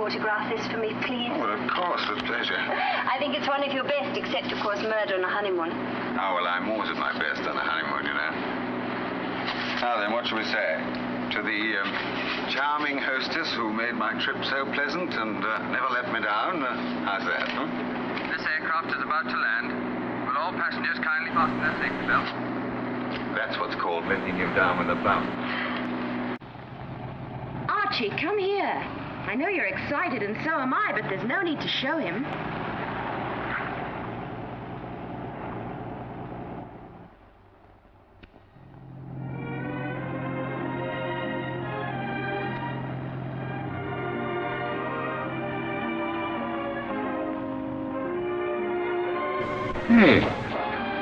photograph this for me, please? Well, of course, with pleasure. I think it's one of your best, except, of course, murder on a honeymoon. Oh, well, I'm always at my best on a honeymoon, you know. Now then, what shall we say? To the charming hostess who made my trip so pleasant and never let me down, how's that, huh? This aircraft is about to land. Will all passengers kindly fasten their safety belts? That's what's called letting him down with a bump. Archie, come here. I know you're excited, and so am I, but there's no need to show him. Hey,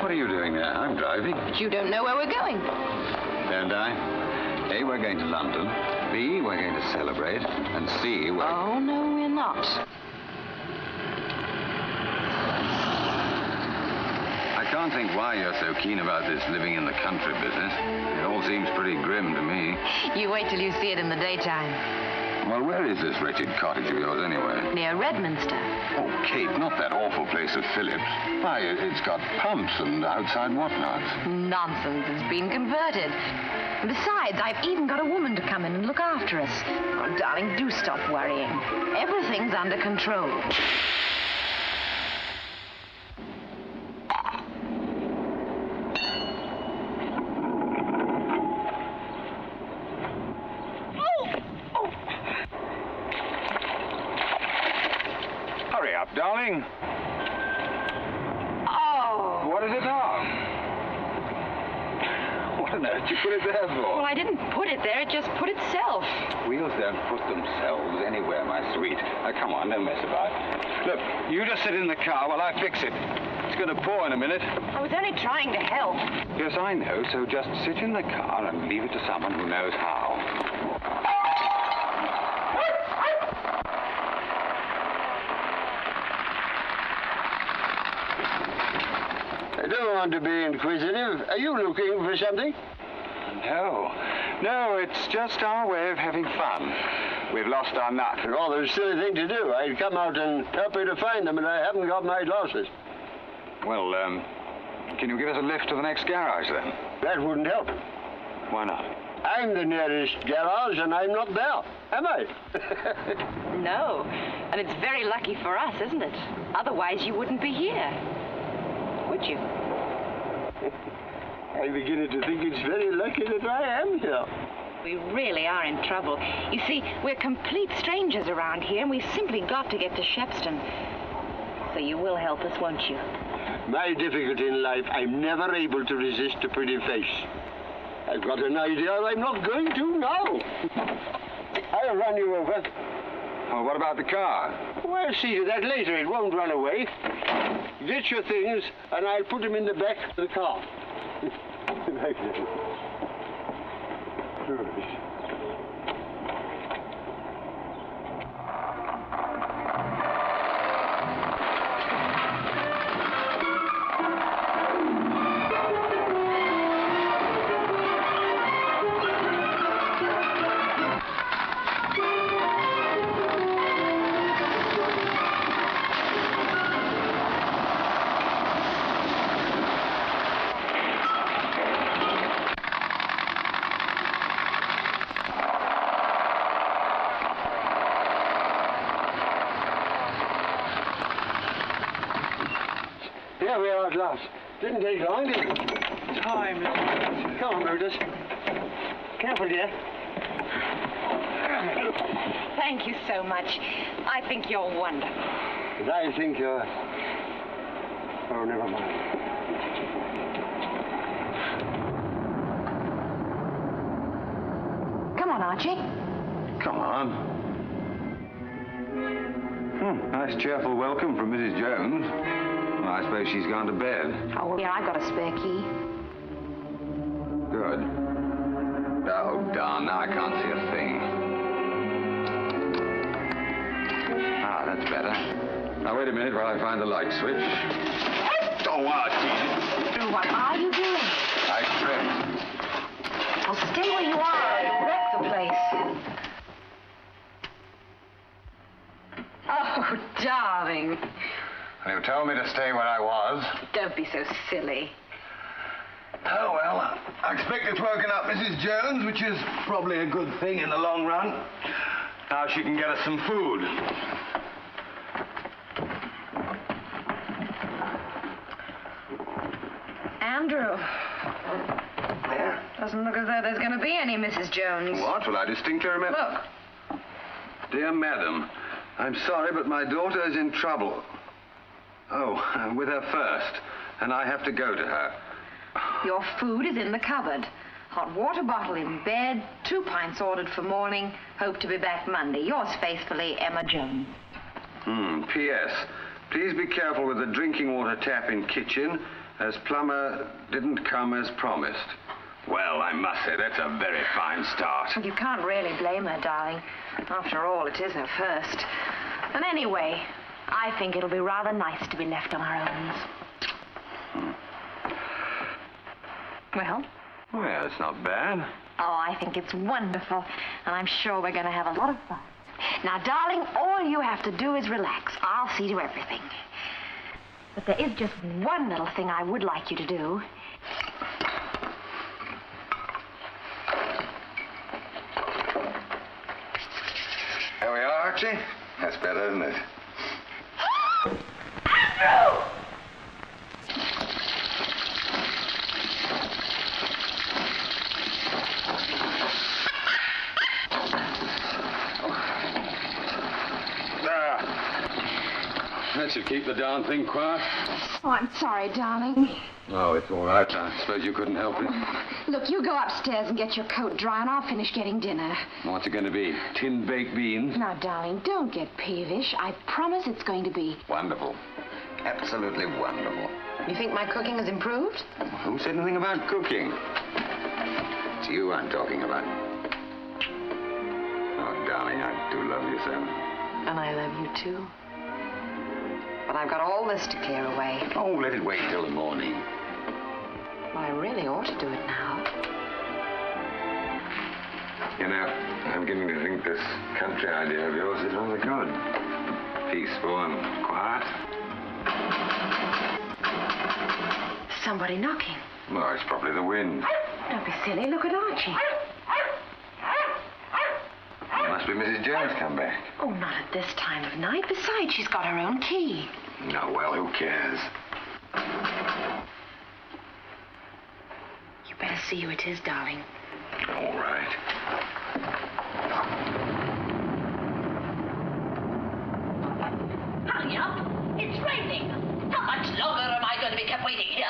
what are you doing there? I'm driving. But you don't know where we're going. Don't I? A, we're going to London. B, we're going to celebrate. And C, we're... Oh, no, we're not. I can't think why you're so keen about this living in the country business. It all seems pretty grim to me. You wait till you see it in the daytime. Well, where is this wretched cottage of yours, anyway? Near Redminster. Oh, Kate, not that awful place of Philip's. Why, it's got pumps and outside whatnots. Nonsense. It's been converted. Besides, I've even got a woman to come in and look after us. Oh, darling, do stop worrying. Everything's under control. Hurry up, darling. Oh! What is it now? What on earth did you put it there for? Well, I didn't put it there. It just put itself. Wheels don't put themselves anywhere, my sweet. Now, come on, don't mess about. Look, you just sit in the car while I fix it. It's going to pour in a minute. I was only trying to help. Yes, I know, so just sit in the car and leave it to someone who knows how. I don't want to be inquisitive. Are you looking for something? No, it's just our way of having fun. We've lost our nut. Rather a silly thing to do. I'd come out and help you to find them, and I haven't got my glasses. Well, can you give us a lift to the next garage, then? That wouldn't help. Why not? I'm the nearest garage, and I'm not there, am I? No. And it's very lucky for us, isn't it? Otherwise, you wouldn't be here. Would you? I'm beginning to think it's very lucky that I am here. We really are in trouble. You see, we're complete strangers around here, and we've simply got to get to Shepston. So you will help us, won't you? My difficulty in life, I'm never able to resist a pretty face. I've got an idea I'm not going to now. I'll run you over. Well, what about the car? Well, see to that later. It won't run away. Get your things, and I'll put them in the back of the car. Here we are at last. Didn't take long, did it? Time. Come on, Brutus. Careful, dear. Thank you so much. I think you're wonderful. And I think you're... Oh, never mind. Come on, Archie. Come on. Nice cheerful welcome from Mrs. Jones. Well, I suppose she's gone to bed. Oh, yeah, I've got a spare key. Good. Oh, darn, now I can't see a thing. Ah, that's better. Now, wait a minute while I find the light switch. Oh, Archie. What are you doing? I tripped. Well, stay where you are or you'll wreck the place. darling. You told me to stay where I was. Don't be so silly. Oh, well, I expect it's woken up Mrs. Jones, which is probably a good thing in the long run. Now she can get us some food. Andrew. Yeah? Doesn't look as though there's going to be any Mrs. Jones. What? Well, I distinctly remember... Look. Dear madam, I'm sorry, but my daughter is in trouble. Oh, with her first, and I have to go to her. Your food is in the cupboard. Hot water bottle in bed, 2 pints ordered for morning. Hope to be back Monday. Yours faithfully, Emma Jones. P.S. Please be careful with the drinking water tap in kitchen, as plumber didn't come as promised. Well, I must say, that's a very fine start. You can't really blame her, darling. After all, it is her first. And anyway, I think it'll be rather nice to be left on our own. Well? Well, it's not bad. Oh, I think it's wonderful. And I'm sure we're going to have a lot of fun. Now, darling, all you have to do is relax. I'll see to everything. But there is just one little thing I would like you to do. There we are, Archie. That's better, isn't it? Andrew! That should keep the darn thing quiet. Oh, I'm sorry, darling. Oh, it's all right. I suppose you couldn't help it. Look, you go upstairs and get your coat dry, and I'll finish getting dinner. What's it going to be? Tinned baked beans? Now, darling, don't get peevish. I promise it's going to be... Wonderful. Absolutely wonderful. You think my cooking has improved? Who said anything about cooking? It's you I'm talking about. Oh, darling, I do love you so. And I love you, too. But I've got all this to clear away. Oh, let it wait till the morning. Well, I really ought to do it now. You know, I'm beginning to think this country idea of yours is rather good. Peaceful and quiet. Somebody knocking. Well, it's probably the wind. Don't be silly. Look at Archie. It must be Mrs. Jones come back. Oh, not at this time of night. Besides, she's got her own key. No, well, who cares? You better see who it is, darling. All right. Hurry up! It's raining! How much longer am I going to be kept waiting here?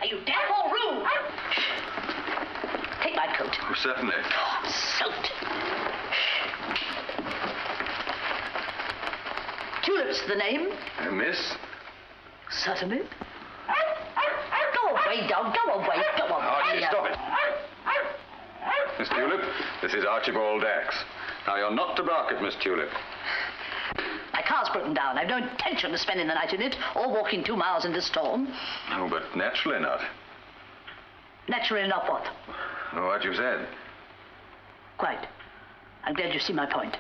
Are you deaf or rude? Take my coat. Oh, certainly. Oh, I'm soaked. Tulip's the name? Miss? Certainly. Go away, dog. Go away. Go away. Archie, stop it. Miss Tulip, this is Archibald Dax. Now, you're not to bark at Miss Tulip. My car's broken down. I've no intention of spending the night in it or walking 2 miles in this storm. Oh, but naturally not. Naturally not what? Oh, what you said. Quite. I'm glad you see my point.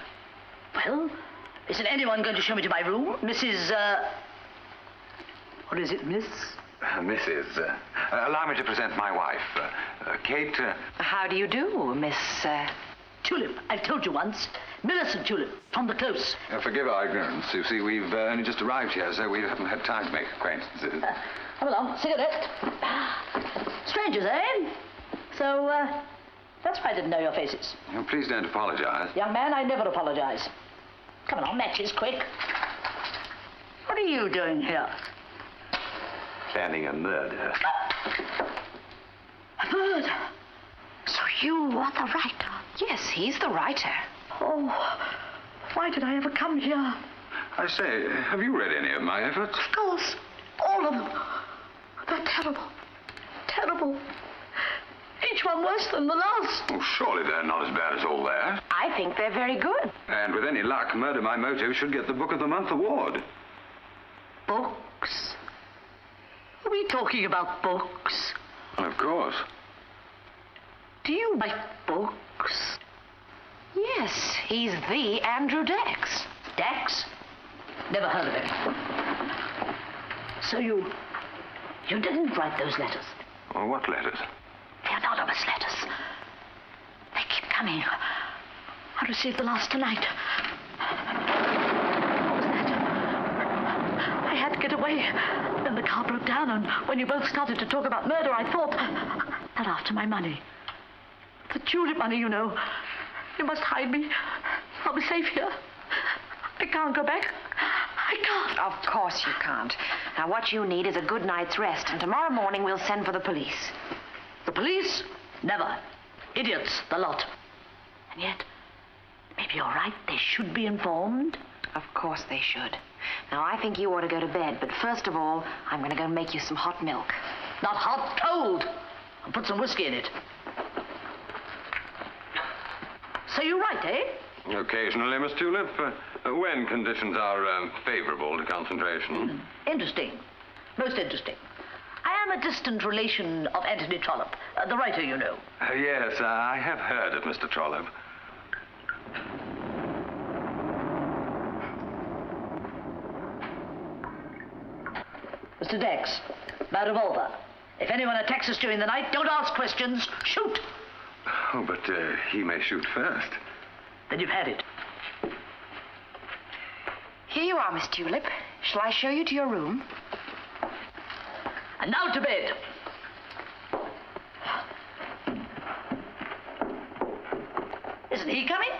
Well, isn't anyone going to show me to my room? Mrs. What is it, Miss? Mrs. Allow me to present my wife, Kate. How do you do, Miss... Tulip. I've told you once. Millicent Tulip, from the Close. Forgive our ignorance. You see, we've only just arrived here, so we haven't had time to make acquaintances. Come along, cigarette. Strangers, eh? So, that's why I didn't know your faces. Oh, please don't apologize. Young man, I never apologize. Come along, matches, quick. What are you doing here? Planning a murder. A murder? So you are the writer? Yes, he's the writer. Oh, why did I ever come here? I say, have you read any of my efforts? Of course, all of them. They're terrible, terrible. Each one worse than the last. Oh, surely they're not as bad as all that. I think they're very good. And with any luck, Murder My Motive should get the Book of the Month award. Books? Are we talking about books? Of course. Do you write books? Yes, he's the Andrew Dax. Dax? Never heard of him. So you didn't write those letters? Oh, what letters? The anonymous letters. They keep coming. I received the last tonight. What was that? I had to get away. Then the car broke down, and when you both started to talk about murder, I thought that after my money. The Tulip money, you know. You must hide me. I'll be safe here. I can't go back. I can't. Of course you can't. Now, what you need is a good night's rest, and tomorrow morning we'll send for the police. The police? Never. Idiots, the lot. And yet, maybe you're right. They should be informed. Of course they should. Now, I think you ought to go to bed, but first of all, I'm going to go make you some hot milk. Not hot, cold. I'll put some whiskey in it. So you're right, eh? Occasionally, Miss Tulip. When conditions are favorable to concentration. Interesting. Most interesting. I am a distant relation of Anthony Trollope, the writer, you know. Yes, I have heard of Mr. Trollope. Mr. Dex, my revolver. If anyone attacks us during the night, don't ask questions. Shoot! Oh, but he may shoot first. Then you've had it. Here you are, Miss Tulip. Shall I show you to your room? And now to bed. Isn't he coming?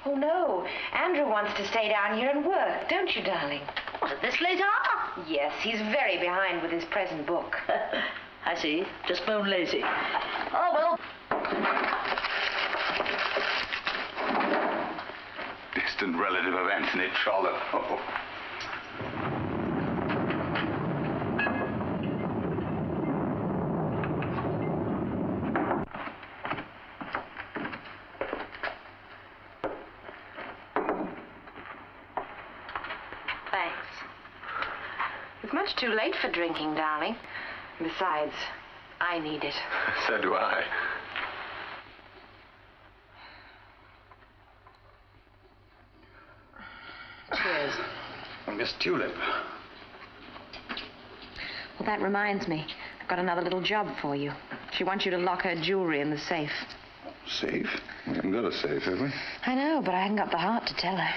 Oh, no. Andrew wants to stay down here and work, don't you, darling? What, at this late hour? Yes, he's very behind with his present book. I see. Just bone lazy. Oh, well. Distant relative of Anthony Trollope. Oh. Thanks. It's much too late for drinking, darling. Besides, I need it. So do I. Cheers. Miss Tulip. Well, that reminds me. I've got another little job for you. She wants you to lock her jewelry in the safe. Safe? We haven't got a safe, have we? I know, but I haven't got the heart to tell her.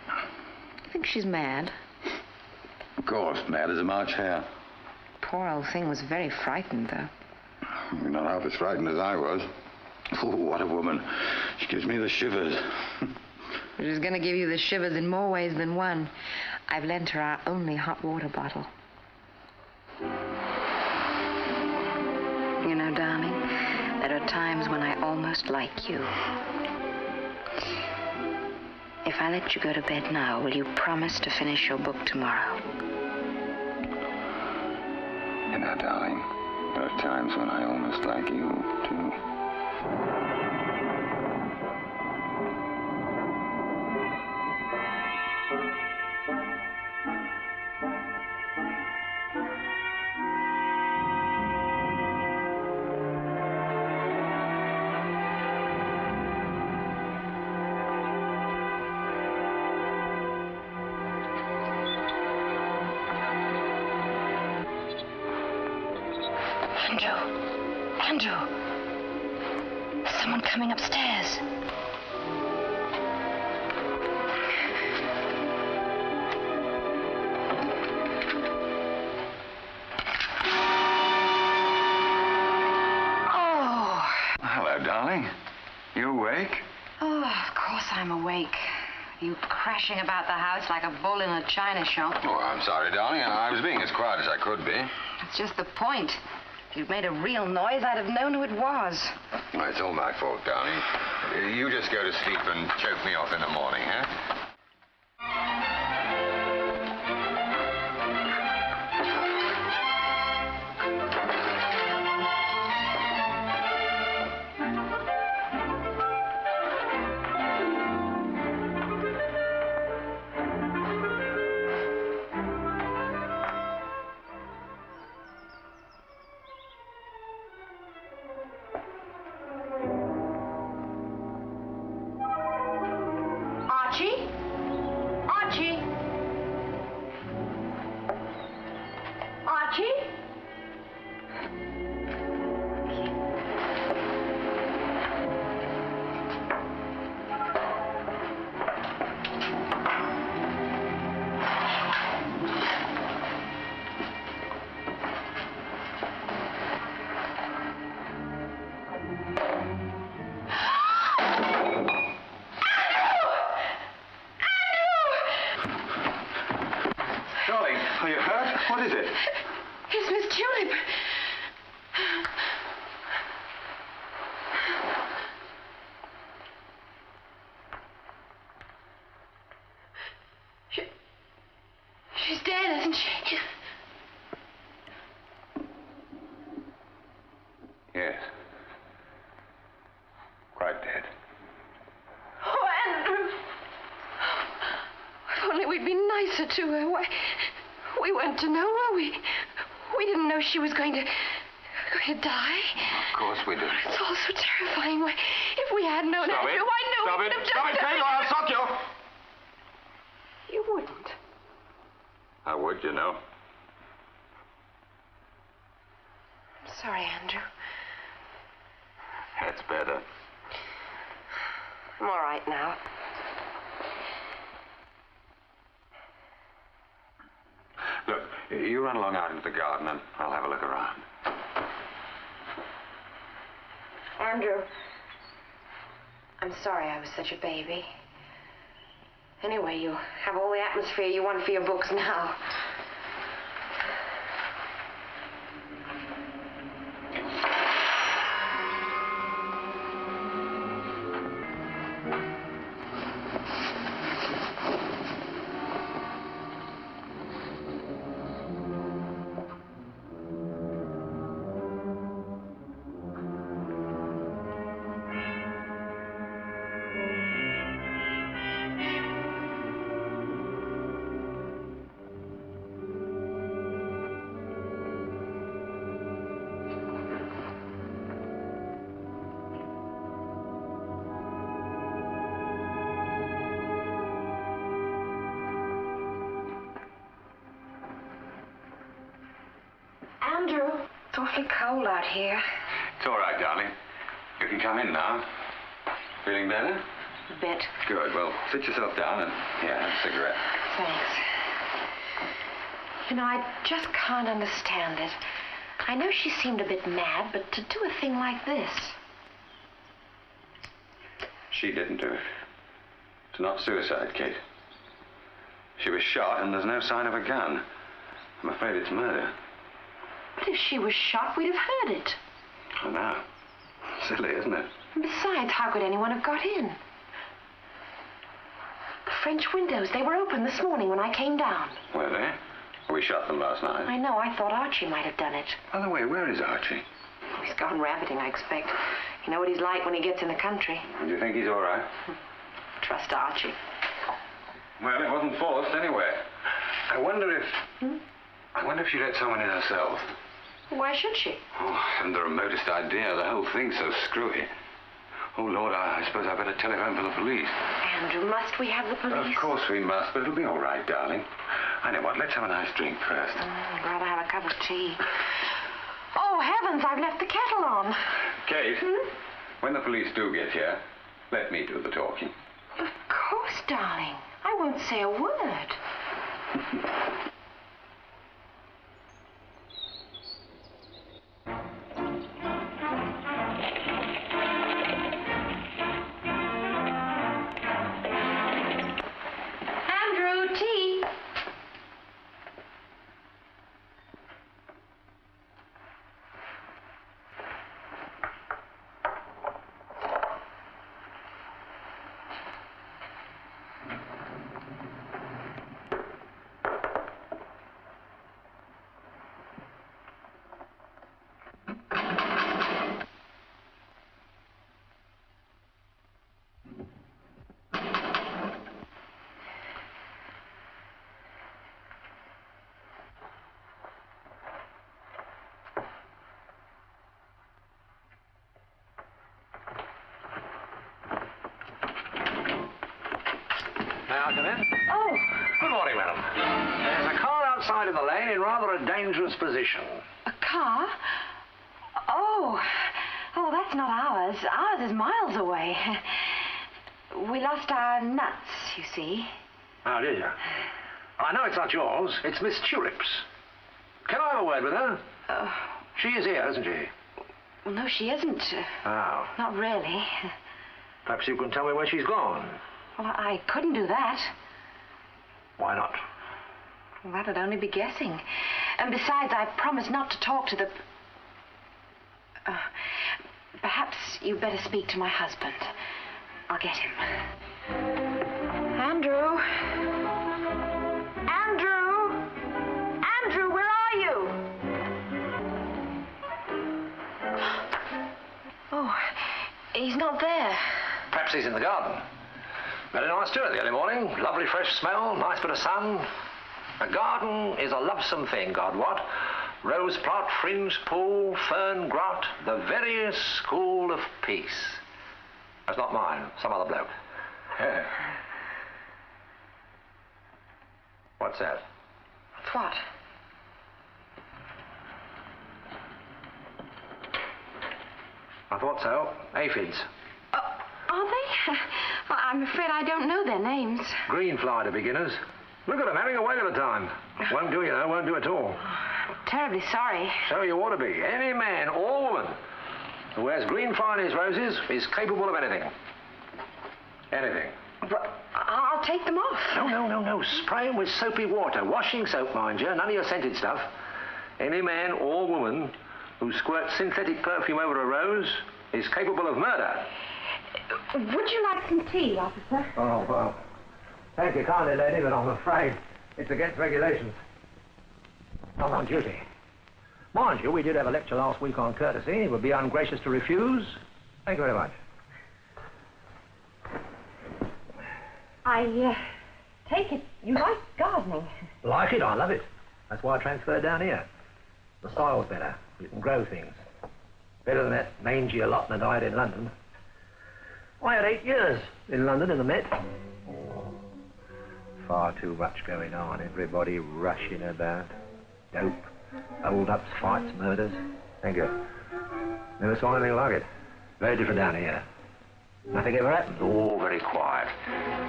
I think she's mad. Of course, mad as a March hare. Poor old thing was very frightened, though. You're not half as frightened as I was. Oh, what a woman. She gives me the shivers. She's going to give you the shivers in more ways than one. I've lent her our only hot water bottle. You know, darling, there are times when I almost like you. If I let you go to bed now, will you promise to finish your book tomorrow? You know, darling, there are times when I almost like you, too. Andrew! There's someone coming upstairs. Oh! Hello, darling. You awake? Oh, of course I'm awake. You crashing about the house like a bull in a china shop. Oh, I'm sorry, darling. I was being as quiet as I could be. That's just the point. If you'd made a real noise, I'd have known who it was. Well, it's all my fault, darling. You just go to sleep and choke me off in the morning, huh? Archie? What is it? It's Miss Tulip. She's dead, isn't she? Yes. Quite dead. Oh, Andrew. If only we'd been nicer to her. Why, we weren't to know, were we? We didn't know she was going to die. Of course we did. It's all so terrifying. Why, if we had known, Stop Andrew, it. I knew Stop we it. would have Stop done it, Kate, or I'll sock you. You wouldn't. I would, you know. I'm sorry, Andrew. That's better. I'm all right now. Look, you run along out into the garden and I'll have a look around. Andrew, I'm sorry I was such a baby. Anyway, you have all the atmosphere you want for your books now. Andrew, it's awfully cold out here. It's all right, darling. You can come in now. Feeling better? A bit. Good. Well, sit yourself down and, yeah, have a cigarette. Thanks. You know, I just can't understand it. I know she seemed a bit mad, but to do a thing like this. She didn't do it. It's not suicide, Kate. She was shot and there's no sign of a gun. I'm afraid it's murder. But if she was shot, we'd have heard it. I know. Silly, isn't it? And besides, how could anyone have got in? The French windows, they were open this morning when I came down. Were they? We shot them last night. I know, I thought Archie might have done it. By the way, where is Archie? He's gone rabbiting, I expect. You know what he's like when he gets in the country. Do you think he's all right? Trust Archie. Well, it wasn't forced anyway. I wonder if she let someone in herself. Why should she? Oh, I haven't the remotest idea. The whole thing's so screwy. Oh, Lord, I suppose I better telephone for the police. Andrew, must we have the police? Of course we must, but it'll be all right, darling. I know what. Let's have a nice drink first. I'd rather have a cup of tea. Oh, heavens, I've left the kettle on. Kate, when the police do get here, let me do the talking. Of course, darling. I won't say a word. Andrew, tea. May I come in? Oh, Good morning, madam. There's a car outside in the lane in rather a dangerous position. a car? Oh, that's not ours. Ours is miles away. We lost our nuts, you see. Oh, did you? I know it's not yours. It's Miss Tulip's. Can I have a word with her? She is here, isn't she? Well, no, she isn't. Oh. Not really. Perhaps you can tell me where she's gone. Well, I couldn't do that. Why not? Well, that'd only be guessing. And besides, I promised not to talk to the... perhaps you'd better speak to my husband. I'll get him. Andrew? Andrew? Andrew, where are you? Oh, he's not there. Perhaps he's in the garden. Very nice too in the early morning. Lovely fresh smell, nice bit of sun. A garden is a lovesome thing, God wot. Rose plot, fringe pool, fern grot, the very school of peace. That's not mine, some other bloke. What's that? What's what? I thought so. Aphids. Are they? Well, I'm afraid I don't know their names. Green fly to beginners. Look at them having a whale of a time. Won't do, you know, won't do at all. I'm terribly sorry. So you ought to be. Any man or woman who wears green fly in his roses is capable of anything. Anything. But I'll take them off. No. Spray them with soapy water. Washing soap, mind you. None of your scented stuff. Any man or woman who squirts synthetic perfume over a rose is capable of murder. Would you like some tea, officer? Oh, well. Thank you kindly, lady, but I'm afraid it's against regulations. I'm on duty. Mind you, we did have a lecture last week on courtesy. It would be ungracious to refuse. Thank you very much. I take it you like gardening. Like it? I love it. That's why I transferred down here. The soil's better. You can grow things. Better than that mangy allotment I had in London. I had 8 years in London in the Met. Far too much going on. Everybody rushing about. Dope. Hold-ups, fights, murders. Thank you. Never saw anything like it. Very different down here. Nothing ever happens. All very quiet.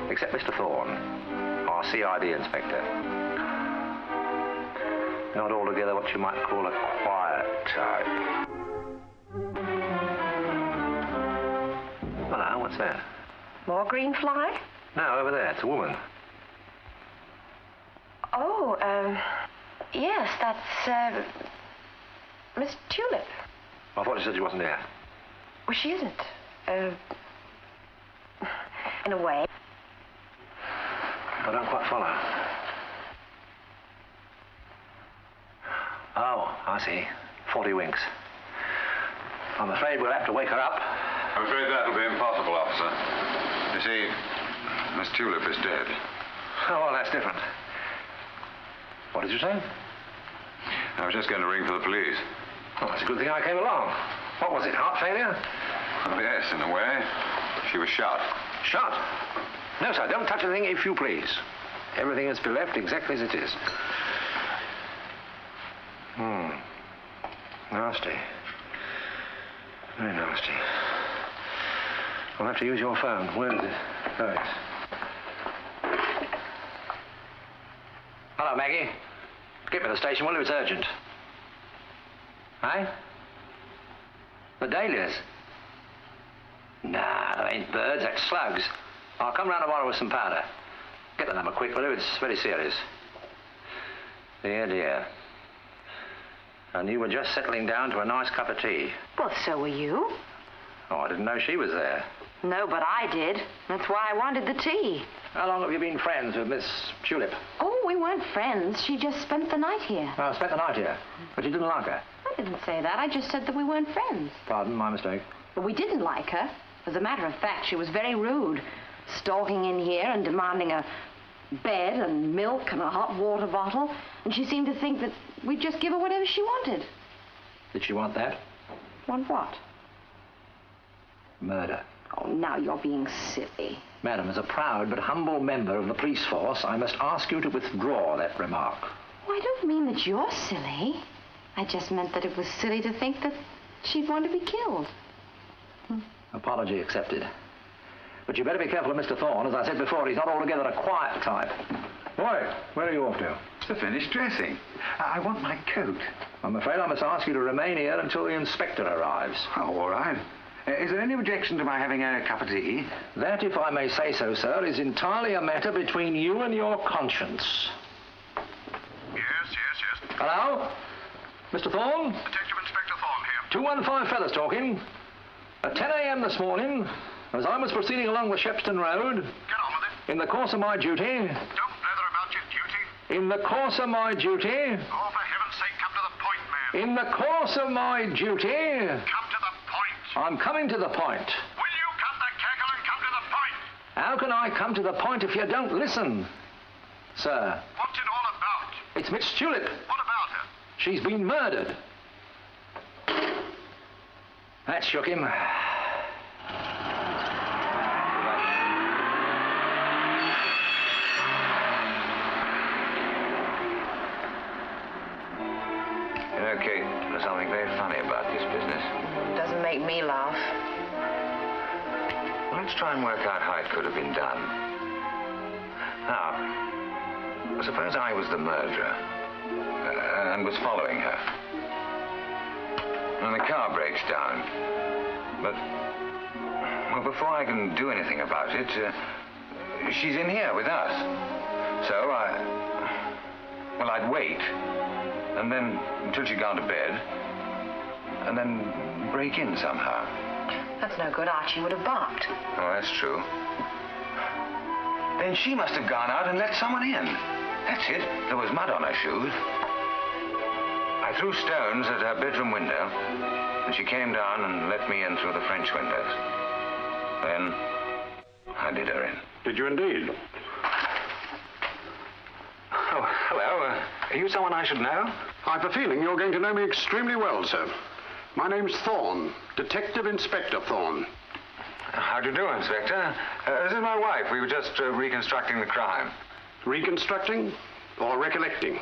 Except Mr. Thorne, our CID inspector. Not altogether what you might call a quiet type. Hello, what's that? More green fly? No, over there. It's a woman. Oh, yes, that's, Miss Tulip. I thought you said she wasn't there. Well, she isn't. In a way. I don't quite follow. Oh, I see. 40 winks. I'm afraid we'll have to wake her up. I'm afraid that'll be impossible, officer. You see, Miss Tulip is dead. Oh, well, that's different. What did you say? I was just going to ring for the police. Oh, it's a good thing I came along. What was it, heart failure? Oh, yes, in a way. She was shot. Shot? No, sir, don't touch anything if you please. Everything is to be left exactly as it is. Nasty. Very nasty. I'll have to use your phone. Where is it? Oh, it's... Hello, Maggie. Get me to the station, will you? It's urgent. Eh? The dahlias? Nah, they ain't birds, that's slugs. I'll come round tomorrow with some powder. Get the number quick, will you? It's very serious. Dear, dear. And you were just settling down to a nice cup of tea. Well, so were you. Oh, I didn't know she was there. No, but I did. That's why I wanted the tea. How long have you been friends with Miss Tulip? Oh, we weren't friends. She just spent the night here. Oh, spent the night here. But you didn't like her? I didn't say that. I just said that we weren't friends. Pardon, my mistake. But we didn't like her. As a matter of fact, she was very rude. Stalking in here and demanding a bed and milk and a hot water bottle. And she seemed to think that we'd just give her whatever she wanted. Did she want that? Want what? Murder. Oh, now you're being silly. Madam, as a proud but humble member of the police force, I must ask you to withdraw that remark. Well, I don't mean that you're silly. I just meant that it was silly to think that she'd want to be killed. Apology accepted. But you better be careful of Mr. Thorne. As I said before, he's not altogether a quiet type. Boy, where are you off to? To finish dressing. I want my coat. I'm afraid I must ask you to remain here until the inspector arrives. Oh, all right. Is there any objection to my having a cup of tea? That, if I may say so, sir, is entirely a matter between you and your conscience. Hello? Mr. Thorne? Detective Inspector Thorne here. 215 Feathers talking. At 10 a.m. this morning, as I was proceeding along the Shepston Road, Get on with it. in the course of my duty, Don't blather about your duty. in the course of my duty, Oh, for heaven's sake, come to the point, man. in the course of my duty, Come to the point. I'm coming to the point. Will you cut the cackle and come to the point? How can I come to the point if you don't listen, sir? What's it all about? It's Miss Tulip. What about her? She's been murdered. That shook him. You know, Kate, there's something very funny about this business. Doesn't make me laugh. Let's try and work out how it could have been done. Now, suppose I was the murderer and was following her. And the car breaks down. But, well, before I can do anything about it, she's in here with us. So I'd wait. And then, until she'd gone to bed. And then break in somehow. That's no good. Archie would have barked. Oh, that's true. Then she must have gone out and let someone in. That's it. There was mud on her shoes. I threw stones at her bedroom window, and she came down and let me in through the French windows. Then I did her in. Did you indeed? Oh, hello. Are you someone I should know? I've a feeling you're going to know me extremely well, sir. My name's Thorne, Detective Inspector Thorne. How do you do, Inspector? This is my wife. We were just reconstructing the crime. Reconstructing or recollecting?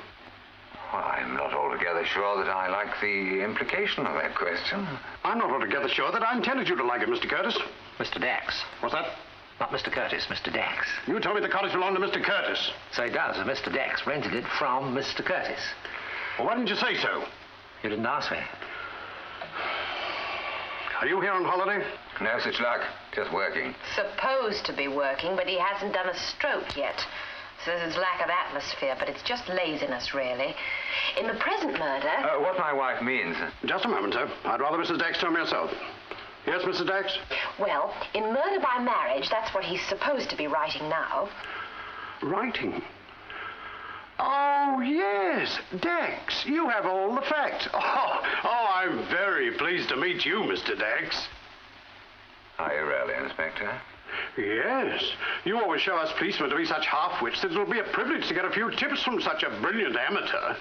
Well, I'm not altogether sure that I like the implication of that question. I'm not altogether sure that I intended you to like it, Mr. Curtis. Mr. Dax. What's that? Not Mr. Curtis, Mr. Dax. You told me the cottage belonged to Mr. Curtis. So it does, and Mr. Dax rented it from Mr. Curtis. Well, why didn't you say so? You didn't ask me. Are you here on holiday? No such luck. Just working. Supposed to be working, but he hasn't done a stroke yet. Says it's lack of atmosphere, but it's just laziness, really. In the present murder... What my wife means... Just a moment, sir. I'd rather Mrs. Dax tell me herself. Yes, Mrs. Dax? Well, in Murder by Marriage, that's what he's supposed to be writing now. Writing? Oh, yes. Dax, you have all the facts. Oh, I'm very pleased to meet you, Mr. Dax. Are you really, Inspector? Yes. You always show us policemen to be such half-wits that it'll be a privilege to get a few tips from such a brilliant amateur.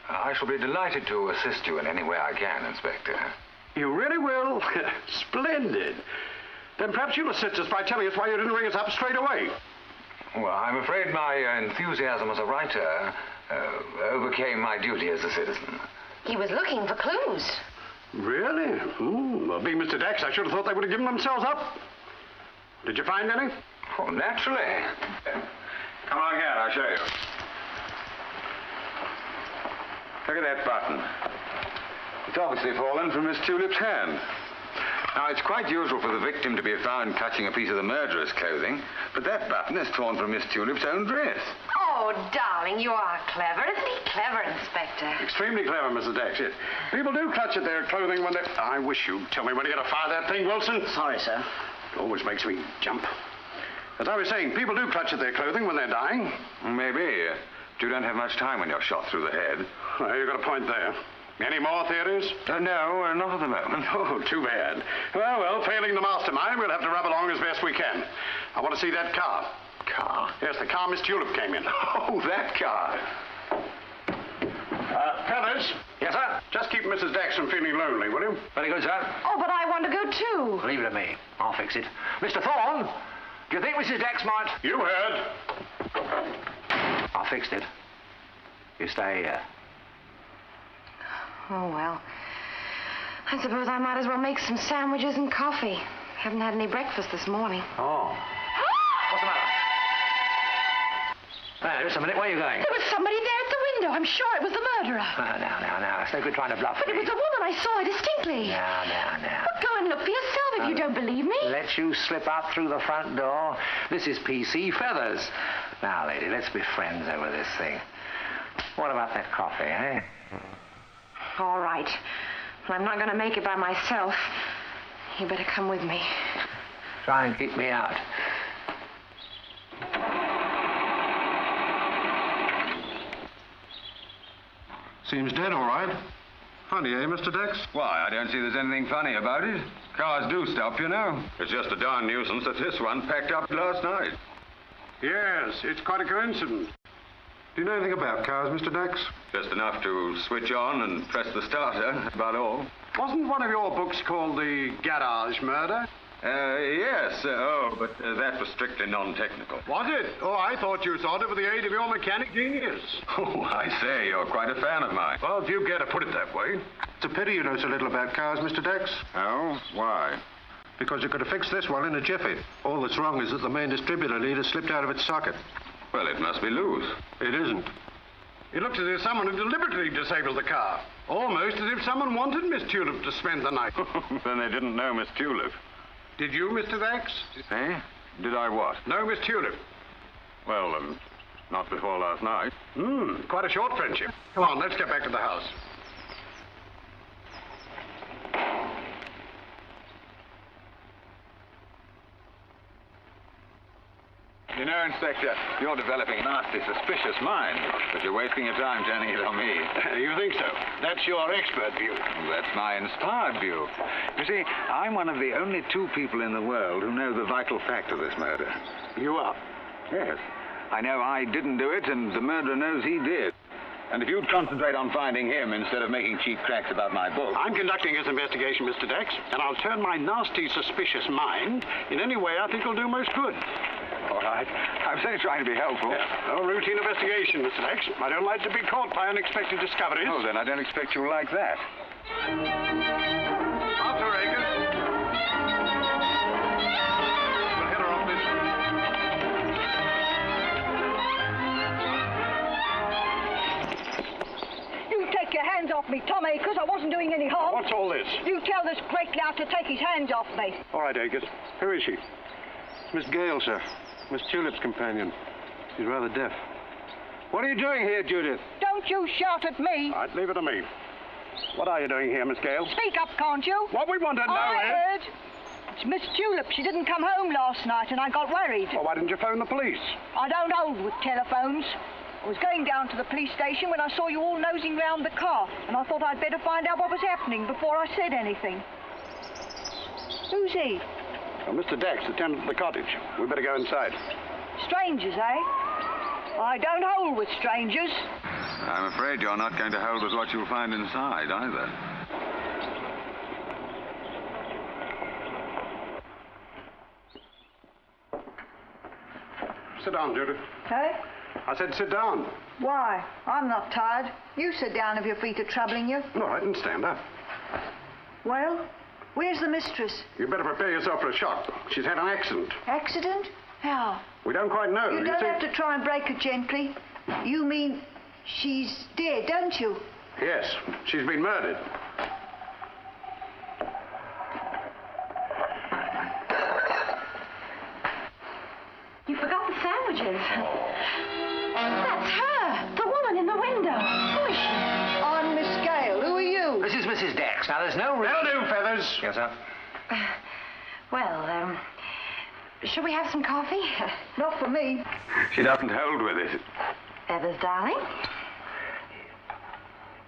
I shall be delighted to assist you in any way I can, Inspector. You really will? Splendid. Then perhaps you'll assist us by telling us why you didn't ring us up straight away. Well, I'm afraid my enthusiasm as a writer overcame my duty as a citizen. He was looking for clues. Really? Well, being Mr. Dax, I should have thought they would have given themselves up. Did you find any? Oh, naturally. Come along here, I'll show you. Look at that button. It's obviously fallen from Miss Tulip's hand. Now, it's quite usual for the victim to be found clutching a piece of the murderer's clothing, but that button is torn from Miss Tulip's own dress. Oh, darling, you are clever. Isn't he clever, Inspector? Extremely clever, Mrs. Dax. Yes. People do clutch at their clothing when they... I wish you'd tell me when you're going to fire that thing, Wilson. Sorry, sir. It always makes me jump. As I was saying, people do clutch at their clothing when they're dying. Maybe. But you don't have much time when you're shot through the head. Well, you've got a point there. Any more theories? No, not at the moment. Oh, too bad. Well, failing the mastermind, we'll have to rub along as best we can. I want to see that car. Car? Yes, the car Miss Tulip came in. Oh, that car. Feathers? Yes, sir? Just keep Mrs. Dax from feeling lonely, will you? Very good, sir. Oh, but I want to go too. Leave it to me. I'll fix it. Mr. Thorne, do you think Mrs. Dax might... You heard. I fixed it. You stay here. Oh, well. I suppose I might as well make some sandwiches and coffee. Haven't had any breakfast this morning. Oh. What's the matter? Hey, just a minute. Where are you going? There was somebody there at the window. I'm sure it was the murderer. Now. It's no good trying to bluff But me. it was a woman. I saw her distinctly. Now. Well, go and look for yourself if you don't believe me. Let you slip out through the front door. This is PC Feathers. Now, lady, let's be friends over this thing. What about that coffee, eh? All right. Well, I'm not going to make it by myself. You better come with me. Try and keep me out. Seems dead, all right. Funny, eh, Mr. Dex? Why, I don't see there's anything funny about it. Cars do stop, you know. It's just a darn nuisance that this one packed up last night. Yes, it's quite a coincidence. Do you know anything about cars, Mr. Dex? Just enough to switch on and press the starter, that's about all. Wasn't one of your books called The Garage Murder? Yes. But that was strictly non-technical. Was it? Oh, I thought you thought it with the aid of your mechanic genius. Oh, I say, you're quite a fan of mine. Well, if you care to put it that way. It's a pity you know so little about cars, Mr. Dex. Oh? Why? Because you could have fixed this one in a jiffy. All that's wrong is that the main distributor lead has slipped out of its socket. Well, it must be loose. It isn't. It looks as if someone had deliberately disabled the car. Almost as if someone wanted Miss Tulip to spend the night. Then they didn't know Miss Tulip. Did you, Mr. Dex? Eh? Did I what? No, Miss Tulip. Well, not before last night. Quite a short friendship. Come on, let's get back to the house. You know, Inspector, you're developing a nasty, suspicious mind, but you're wasting your time turning it on me. You think so? That's your expert view. That's my inspired view. You see, I'm one of the only two people in the world who know the vital fact of this murder. You are? Yes. I know I didn't do it, and the murderer knows he did. And if you'd concentrate on finding him instead of making cheap cracks about my book... I'm conducting this investigation, Mr. Dex, and I'll turn my nasty, suspicious mind in any way I think will do most good. All right. I'm only trying to be helpful. No routine investigation, Mr. Dex. I don't like to be caught by unexpected discoveries. Oh, then I don't expect you'll like that. After Reagan. We'll head her off this. You take your hands off me, Tom Akers. I wasn't doing any harm. What's all this? You tell this great lout to take his hands off me. All right, Akers. Who is she? Miss Gale, sir. Miss Tulip's companion. She's rather deaf. What are you doing here, Judith? Don't you shout at me. All right, leave it to me. What are you doing here, Miss Gale? Speak up, can't you? What we want to know I is... heard. It's Miss Tulip. She didn't come home last night, and I got worried. Well, why didn't you phone the police? I don't hold with telephones. I was going down to the police station when I saw you all nosing round the car, and I thought I'd better find out what was happening before I said anything. Who's he? Well, Mr. Dex, the tenant of the cottage. We better go inside. Strangers, eh? I don't hold with strangers. I'm afraid you're not going to hold with what you'll find inside, either. Sit down, Judith. Eh? I said sit down. Why? I'm not tired. You sit down if your feet are troubling you. No, I didn't stand up. Well, where's the mistress? You better prepare yourself for a shock. She's had an accident. Accident? How? We don't quite know. You don't see? have to try and break her gently. You mean she's dead, don't you? Yes, she's been murdered. You forgot the sandwiches. That's her, the woman in the window. Who is she? I'm Miss Gale. Who are you? This is Mrs. Dex. Now, there's no reason... That'll do, Feathers. Yes, sir? Well, should we have some coffee? Not for me. She doesn't hold with it. Feathers, darling.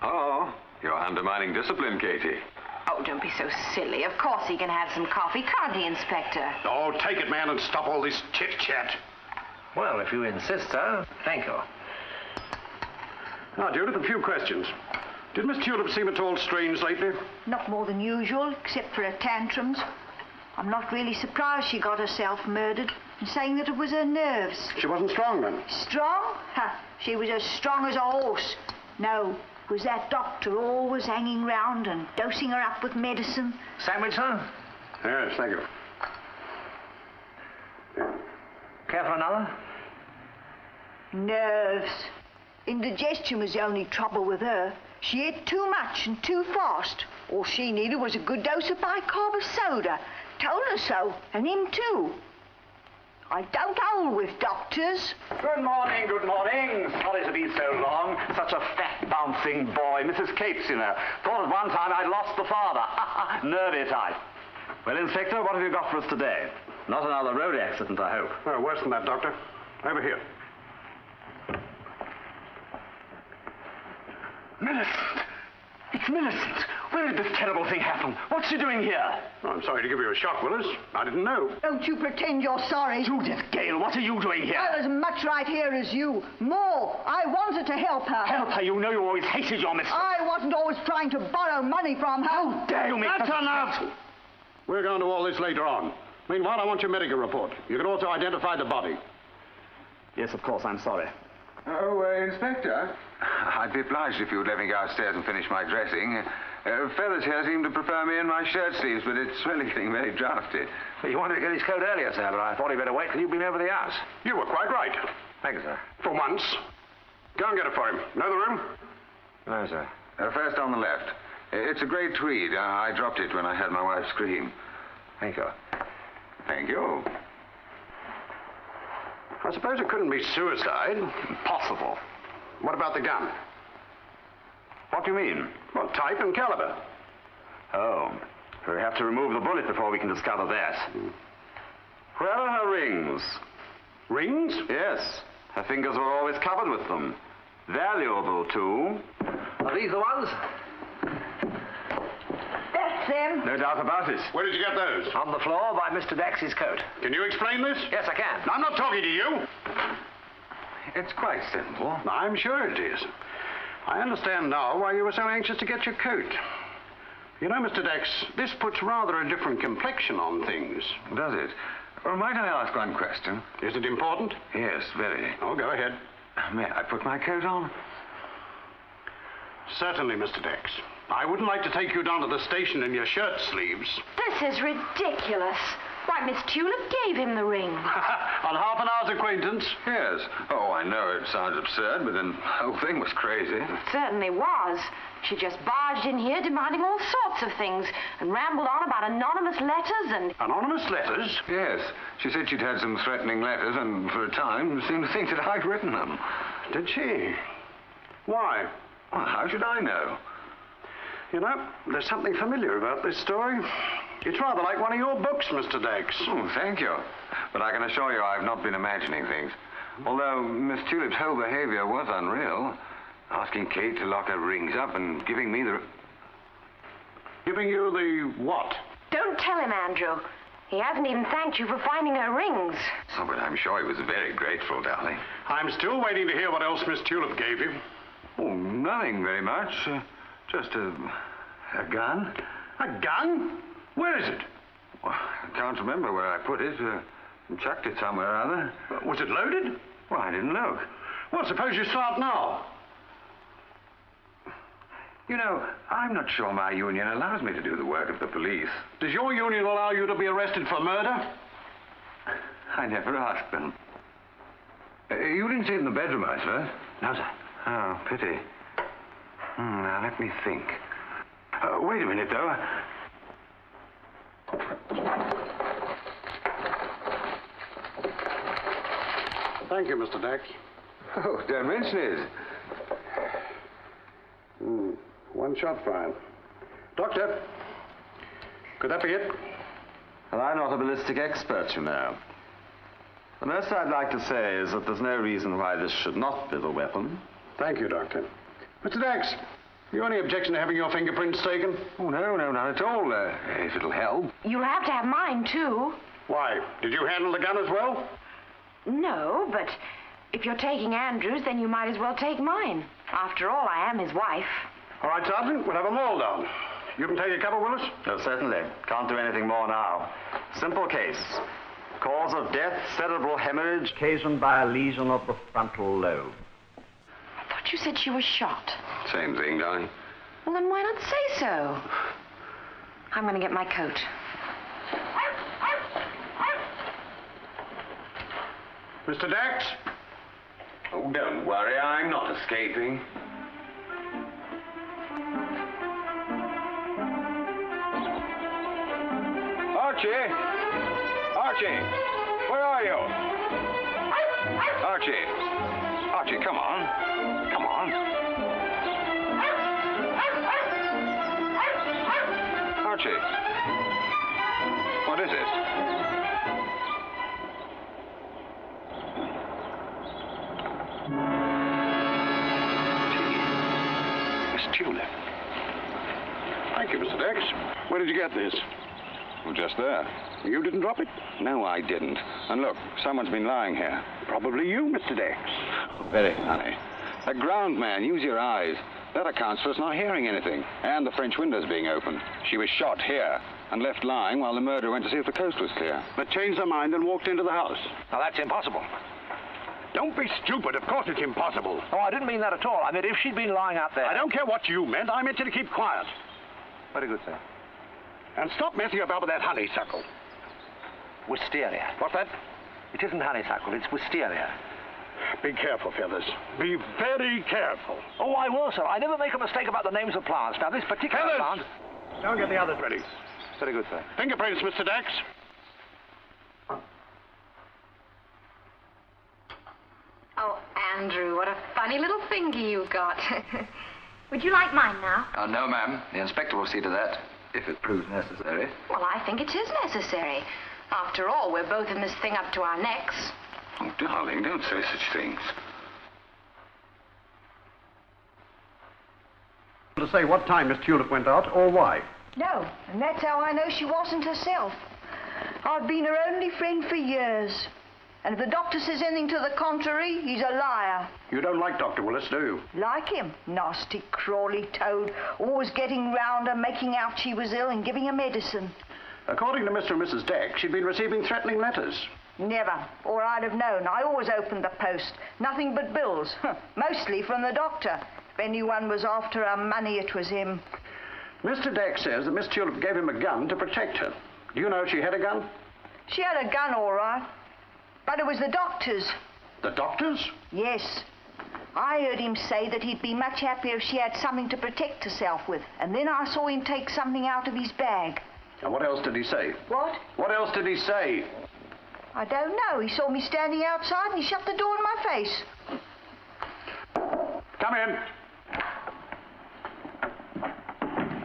Oh, you're undermining discipline, Katie. Oh, don't be so silly. Of course he can have some coffee, can't he, Inspector? Oh, take it, man, and stop all this chit-chat. Well, if you insist, sir. Thank you. Now, Judith, a few questions. Did Miss Tulip seem at all strange lately? Not more than usual, except for her tantrums. I'm not really surprised she got herself murdered, and saying that it was her nerves. She wasn't strong, then? Strong? Ha! She was as strong as a horse. No, it was that doctor always hanging round and dosing her up with medicine. Sandwich, sir? Yes, thank you. Care for another? Nerves. Indigestion was the only trouble with her. She ate too much and too fast. All she needed was a good dose of bicarb of soda. Told her so, and him too. I don't hold with doctors. Good morning, good morning. Sorry to be so long. Such a fat, bouncing boy. Mrs. Capes, you know. Thought at one time I'd lost the father. Nervy type. Well, Inspector, what have you got for us today? Not another road accident, I hope. Oh, worse than that, Doctor. Over here. Millicent! It's Millicent! Where did this terrible thing happen? What's she doing here? Oh, I'm sorry to give you a shock, Willis. I didn't know. Don't you pretend you're sorry. Judith Gale, what are you doing here? I'm as much right here as you. More. I wanted to help her. Help her? You know you always hated your mistress. I wasn't always trying to borrow money from her. How dare you make That's enough! We're going to all this later on. Meanwhile, I want your medical report. You can also identify the body. Yes, of course, I'm sorry. Oh, Inspector, I'd be obliged if you would let me go upstairs and finish my dressing. Fellas here seem to prefer me in my shirt sleeves, but it's really getting very drafty. Well, you wanted to get his coat earlier, sir, but I thought he'd better wait till you'd been over the house. You were quite right. Thank you, sir. For once. Go and get it for him. Know the room? No, sir. First on the left. It's a grey tweed. I dropped it when I heard my wife scream. Thank you. Thank you. I suppose it couldn't be suicide. Impossible. What about the gun? What do you mean? Well, type and caliber. Oh, we have to remove the bullet before we can discover that. Where are her rings? Rings? Yes. Her fingers were always covered with them. Valuable, too. Are these the ones? That's them. No doubt about it. Where did you get those? On the floor by Mr. Dax's coat. Can you explain this? Yes, I can. I'm not talking to you. It's quite simple. I'm sure it is. I understand now why you were so anxious to get your coat. You know, Mr. Dax, this puts rather a different complexion on things. Does it? Well, might I ask one question? Is it important? Yes, very. Oh, go ahead. May I put my coat on? Certainly, Mr. Dax. I wouldn't like to take you down to the station in your shirt sleeves. This is ridiculous. Why, Miss Tulip gave him the ring. On half an hour's acquaintance. Yes. Oh, I know it sounds absurd, but then the whole thing was crazy. It certainly was. She just barged in here demanding all sorts of things and rambled on about anonymous letters and... Anonymous letters? Yes. She said she'd had some threatening letters and for a time seemed to think that I'd written them. Did she? Why? Well, how should I know? You know, there's something familiar about this story. It's rather like one of your books, Mr. Dax. Oh, thank you. But I can assure you I've not been imagining things. Although Miss Tulip's whole behavior was unreal. Asking Kate to lock her rings up and giving me the... Giving you the what? Don't tell him, Andrew. He hasn't even thanked you for finding her rings. Oh, but I'm sure he was very grateful, darling. I'm still waiting to hear what else Miss Tulip gave you. Oh, nothing very much. Just a gun. A gun? Where is it? Well, I can't remember where I put it. Chucked it somewhere or other. Was it loaded? Well, I didn't look. Well, suppose you start now. You know, I'm not sure my union allows me to do the work of the police. Does your union allow you to be arrested for murder? I never asked them. You didn't see it in the bedroom, I suppose? No, sir. Oh, pity. Now, let me think. Wait a minute, though. Thank you, Mr. Dax. Oh, don't mention it. One shot fired. Doctor, could that be it? Well, I'm not a ballistic expert, you know. The most I'd like to say is that there's no reason why this should not be the weapon. Thank you, Doctor. Mr. Dax, you any objection to having your fingerprints taken? Oh, no, not at all. If it'll help. You'll have to have mine, too. Why? Did you handle the gun as well? No, but if you're taking Andrew's, then you might as well take mine. After all, I am his wife. All right, Sergeant, we'll have them all down. You can take a couple, Willis? No, certainly. Can't do anything more now. Simple case. Cause of death, cerebral hemorrhage occasioned by a lesion of the frontal lobe. I thought you said she was shot. Same thing, darling. Well, then why not say so? I'm going to get my coat. Mr. Dax? Oh, don't worry. I'm not escaping. Archie! Where are you? Archie. Archie, come on. Come on. Archie. What is it? Miss Tulip. Thank you, Mr. Dex. Where did you get this? Well, just there. You didn't drop it? No, I didn't. And look, someone's been lying here. Probably you, Mr. Dex. Very funny. A ground man, use your eyes. That accounts for us not hearing anything. And the French windows being open. She was shot here and left lying while the murderer went to see if the coast was clear. But changed her mind and walked into the house. Now, that's impossible. Don't be stupid. Of course it's impossible. Oh, I didn't mean that at all. I mean, if she'd been lying out there... I don't care what you meant. I meant you to keep quiet. Very good, sir. And stop messing about with that honeysuckle. Wisteria. What's that? It isn't honeysuckle, it's wisteria. Be careful, Feathers. Be very careful. Oh, I will, sir. I never make a mistake about the names of plants. Now, this particular Feathers! plant... Don't get the others ready. Very good, sir. Fingerprints, Mr. Dex. Oh, Andrew, what a funny little finger you've got. Would you like mine now? No, ma'am. The inspector will see to that, if it proves necessary. Well, I think it is necessary. After all, we're both in this thing up to our necks. Oh, darling, don't say such things. To say what time Miss Tulip went out or why. No, and that's how I know she wasn't herself. I've been her only friend for years. And if the doctor says anything to the contrary, he's a liar. You don't like Dr. Willis, do you? Like him. Nasty, crawly toad. Always getting round her, making out she was ill and giving her medicine. According to Mr. and Mrs. Dex, she'd been receiving threatening letters. Never. Or I'd have known. I always opened the post. Nothing but bills. Mostly from the doctor. If anyone was after her money, it was him. Mr. Dex says that Miss Tulip gave him a gun to protect her. Do you know she had a gun? She had a gun, all right. But it was the doctor's. The doctor's? Yes. I heard him say that he'd be much happier if she had something to protect herself with. And then I saw him take something out of his bag. And what else did he say? What? What else did he say? I don't know. He saw me standing outside and he shut the door in my face. Come in.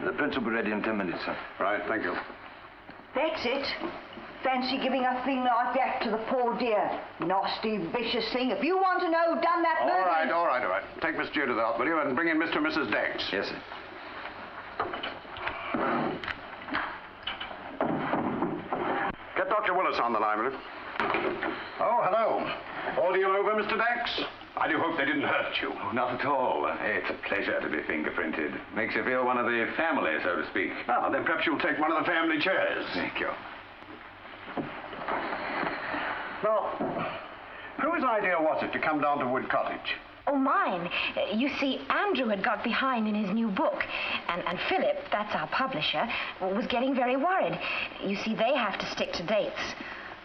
The prince will be ready in 10 minutes, sir. Right, thank you. That's it. Fancy giving a thing like that to the poor dear. Nasty, vicious thing. If you want to know who done that murder... All right. Take Miss Judith out, will you, and bring in Mr. and Mrs. Dex. Yes, sir. Get Dr. Willis on the line, will you? Oh, hello. Ordeal over, Mr. Dex? I do hope they didn't hurt you. Oh, not at all. It's a pleasure to be fingerprinted. Makes you feel one of the family, so to speak. Ah, then perhaps you'll take one of the family chairs. Thank you. Well, whose idea was it to come down to Wood Cottage? Oh, mine. You see, Andrew had got behind in his new book, and Philip, that's our publisher, was getting very worried. You see, they have to stick to dates,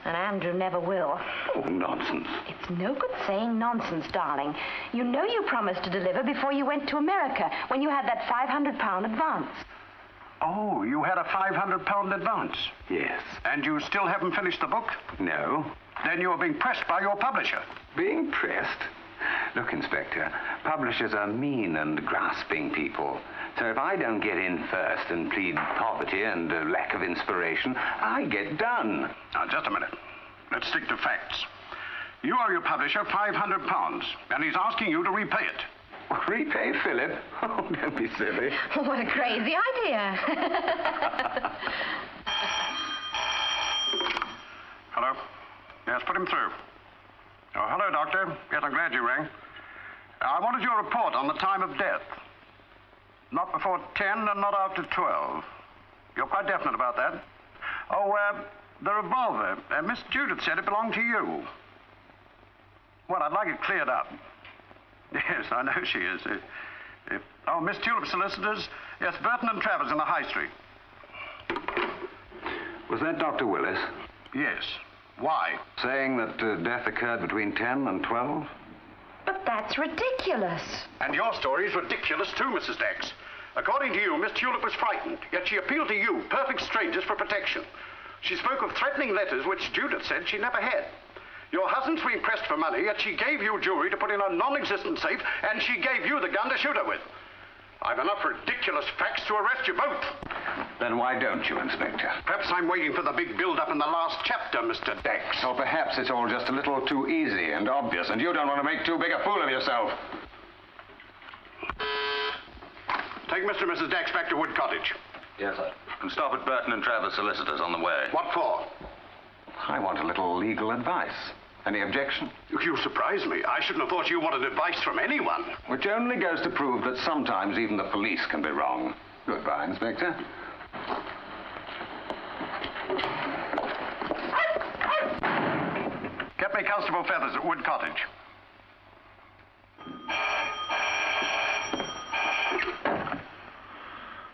and Andrew never will. Oh, nonsense. It's no good saying nonsense, darling. You know you promised to deliver before you went to America, when you had that £500 advance. Oh, you had a £500 advance? Yes. And you still haven't finished the book? No. Then you are being pressed by your publisher. Being pressed? Look, Inspector, publishers are mean and grasping people. So if I don't get in first and plead poverty and a lack of inspiration, I get done. Now, just a minute. Let's stick to facts. You owe your publisher £500, and he's asking you to repay it. Repay Philip? Oh, don't be silly. What a crazy idea. Hello? Yes, put him through. Oh, hello, Doctor. Yes, I'm glad you rang. I wanted your report on the time of death. Not before 10 and not after 12. You're quite definite about that. Oh, the revolver. Miss Judith said it belonged to you. Well, I'd like it cleared up. Yes, I know she is. Oh, Miss Tulip solicitors? Yes, Burton and Travers in the High Street. Was that Dr. Willis? Yes. Why? Saying that death occurred between 10 and 12? But that's ridiculous. And your story is ridiculous too, Mrs. Dex. According to you, Miss Tulip was frightened, yet she appealed to you, perfect strangers, for protection. She spoke of threatening letters which Judith said she never had. Your husband's been pressed for money, yet she gave you jewelry to put in a non-existent safe, and she gave you the gun to shoot her with. I've enough ridiculous facts to arrest you both. Then why don't you, Inspector? Perhaps I'm waiting for the big build-up in the last chapter, Mr. Dex. Or perhaps it's all just a little too easy and obvious, and you don't want to make too big a fool of yourself. Take Mr. and Mrs. Dex back to Wood Cottage. Yes, sir. And stop at Burton and Travers solicitors on the way. What for? I want a little legal advice. Any objection? You surprise me. I shouldn't have thought you wanted advice from anyone. Which only goes to prove that sometimes even the police can be wrong. Goodbye, Inspector. Get me Constable Feathers at Wood Cottage.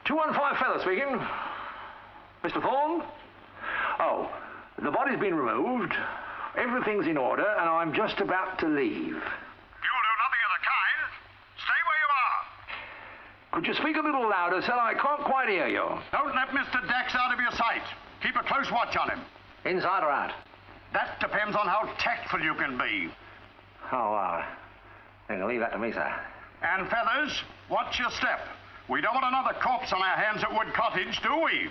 "215 Feather speaking. Mr. Thorne? Oh, the body's been removed. Everything's in order, and I'm just about to leave." You'll do nothing of the kind. Stay where you are. Could you speak a little louder, sir? I can't quite hear you. Don't let Mr. Dex out of your sight. Keep a close watch on him. Inside or out? That depends on how tactful you can be. Oh, you can leave that to me, sir. And Feathers, watch your step. We don't want another corpse on our hands at Wood Cottage, do we?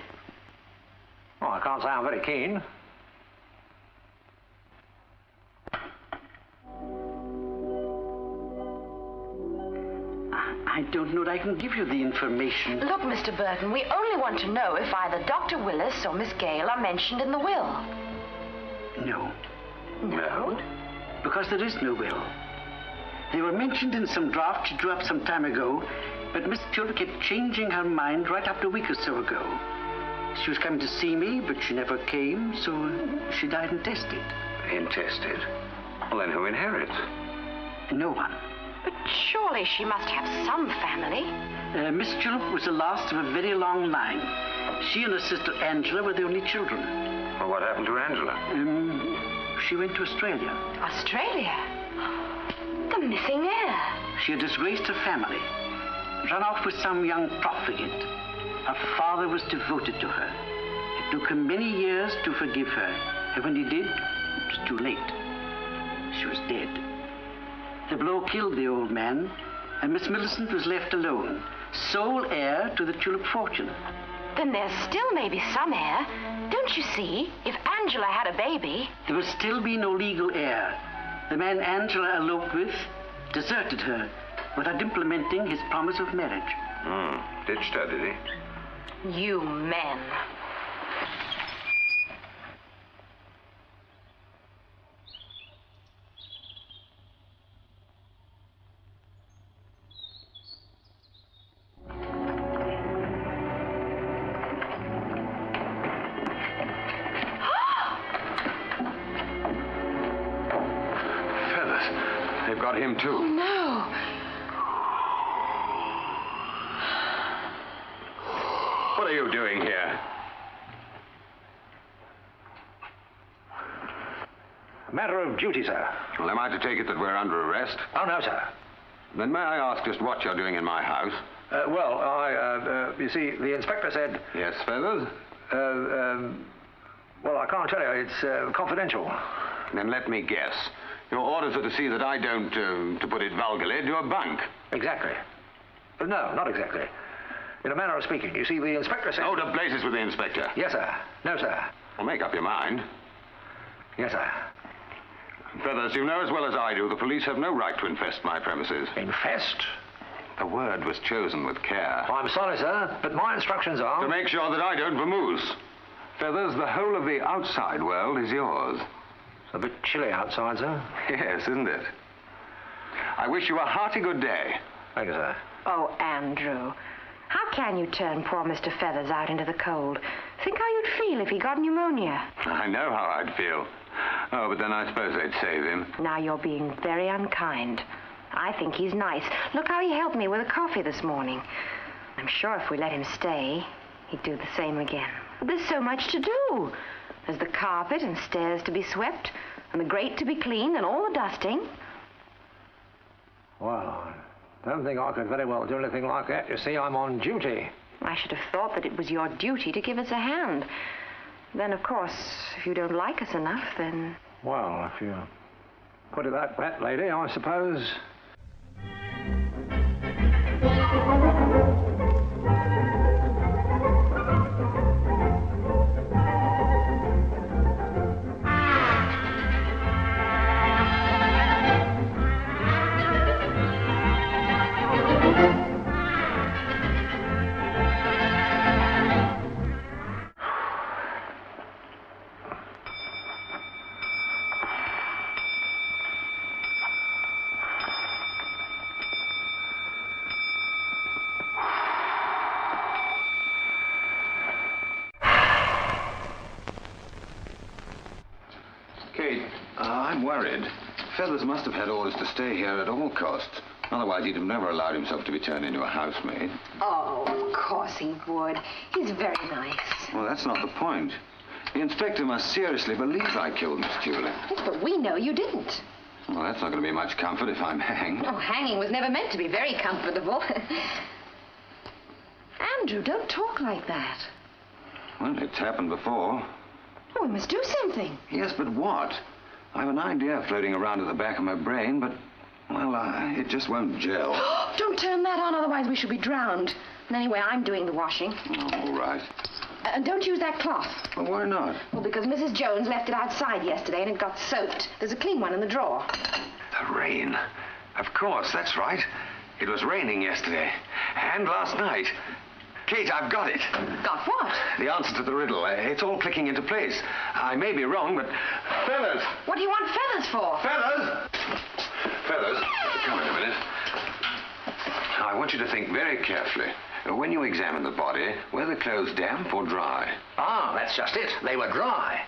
Oh, I can't say I'm very keen. I don't know that I can give you the information. Look, Mr. Burton, we only want to know if either Dr. Willis or Miss Gale are mentioned in the will. No. No? Because there is no will. They were mentioned in some draft she drew up some time ago, but Miss Tulip kept changing her mind right up to a week or so ago. She was coming to see me, but she never came, so she died intestate. Intestate? Well, then who inherits? No one. But surely she must have some family. Miss Tulip was the last of a very long line. She and her sister Angela were the only children. Well, what happened to Angela? She went to Australia. Australia? The missing heir. She had disgraced her family, run off with some young profligate. Her father was devoted to her. It took him many years to forgive her, and when he did, it was too late. She was dead. The blow killed the old man, and Miss Millicent was left alone, sole heir to the Tulip fortune. Then there still may be some heir. Don't you see? If Angela had a baby... There would still be no legal heir. The man Angela eloped with deserted her without implementing his promise of marriage. Ditched her, did he? You men. They've got him, too. Oh, no. What are you doing here? A matter of duty, sir. Well, am I to take it that we're under arrest? Oh, no, sir. Then may I ask just what you're doing in my house? You see, the inspector said... Yes, Feathers? Well, I can't tell you. It's confidential. Then let me guess. Your orders are to see that I don't, to put it vulgarly, do a bunk. Exactly. But no, not exactly. In a manner of speaking. You see, the inspector said... Oh, to blazes with the inspector. Yes, sir. No, sir. Well, make up your mind. Yes, sir. Feathers, you know as well as I do, the police have no right to infest my premises. Infest? The word was chosen with care. Oh, I'm sorry, sir, but my instructions are... To make sure that I don't vamoose. Feathers, the whole of the outside world is yours. It's a bit chilly outside, sir. Yes, isn't it? I wish you a hearty good day. Thank you, sir. Oh, Andrew. How can you turn poor Mr. Feathers out into the cold? Think how you'd feel if he got pneumonia. I know how I'd feel. Oh, but then I suppose they'd save him. Now you're being very unkind. I think he's nice. Look how he helped me with a coffee this morning. I'm sure if we let him stay, he'd do the same again. There's so much to do. There's the carpet and stairs to be swept, and the grate to be cleaned, and all the dusting. Well, I don't think I could very well do anything like that. You see, I'm on duty. I should have thought that it was your duty to give us a hand. Then, of course, if you don't like us enough, then... Well, if you put it that way, lady, I suppose... Kate, I'm worried. Feathers must have had orders to stay here at all costs. Otherwise, he'd have never allowed himself to be turned into a housemaid. Oh, of course he would. He's very nice. Well, that's not the point. The inspector must seriously believe I killed Miss Tulip. Yes, but we know you didn't. Well, that's not going to be much comfort if I'm hanged. Oh, hanging was never meant to be very comfortable. Andrew, don't talk like that. Well, it's happened before. Oh, we must do something. Yes, but what? I have an idea floating around at the back of my brain, but, well, it just won't gel. Don't turn that on, otherwise we shall be drowned. And anyway, I'm doing the washing. Oh, all right. And don't use that cloth. Well, why not? Well, because Mrs. Jones left it outside yesterday and it got soaked. There's a clean one in the drawer. The rain. Of course, that's right. It was raining yesterday. And last night. Kate, I've got it. Got what? The answer to the riddle. It's all clicking into place. I may be wrong, but... Feathers! What do you want feathers for? Feathers! Feathers, come in a minute. Now, I want you to think very carefully. When you examine the body, were the clothes damp or dry? Ah, that's just it. They were dry.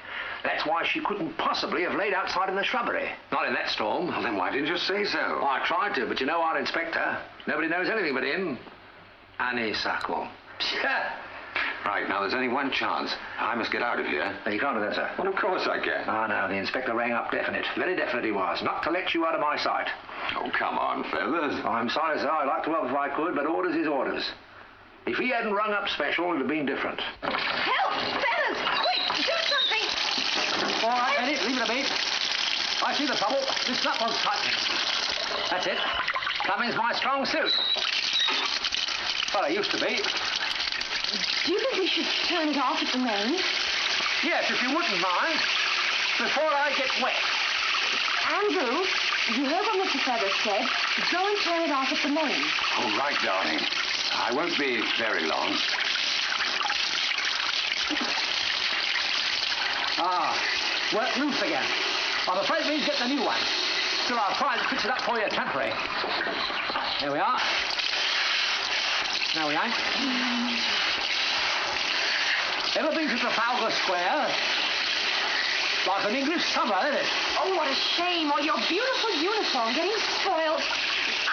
That's why she couldn't possibly have laid outside in the shrubbery. Not in that storm. Well, then why didn't you say so? Oh, I tried to, but you know our inspector. Nobody knows anything but him. Honeysuckle. Right, now there's only one chance. I must get out of here. No, you can't do that, sir. Well, of course I can. Oh, no, the inspector rang up definite. Very definite he was. Not to let you out of my sight. Oh, come on, Feathers. Oh, I'm sorry, sir. I'd like to help if I could, but orders is orders. If he hadn't rung up special, it would have been different. Help! Feathers! Quick! Do something! All right, Eddie, leave it a bit. I see the trouble. This nut wants tightening. That's it. Plumbing's my strong suit. Well, it used to be. Do you think we should turn it off at the mains? Yes, if you wouldn't mind. Before I get wet. Andrew, you heard what Mr. Feathers said. Go and turn it off at the mains. All right, darling. I won't be very long. Ah, work loose again. I'm afraid we need to get the new one. Still, I'll try and fix it up for you temporary. There we are. Now we ain't. Ever been to Trafalgar Square? Like an English summer, isn't it? Oh, what a shame. Oh, your beautiful uniform getting spoiled.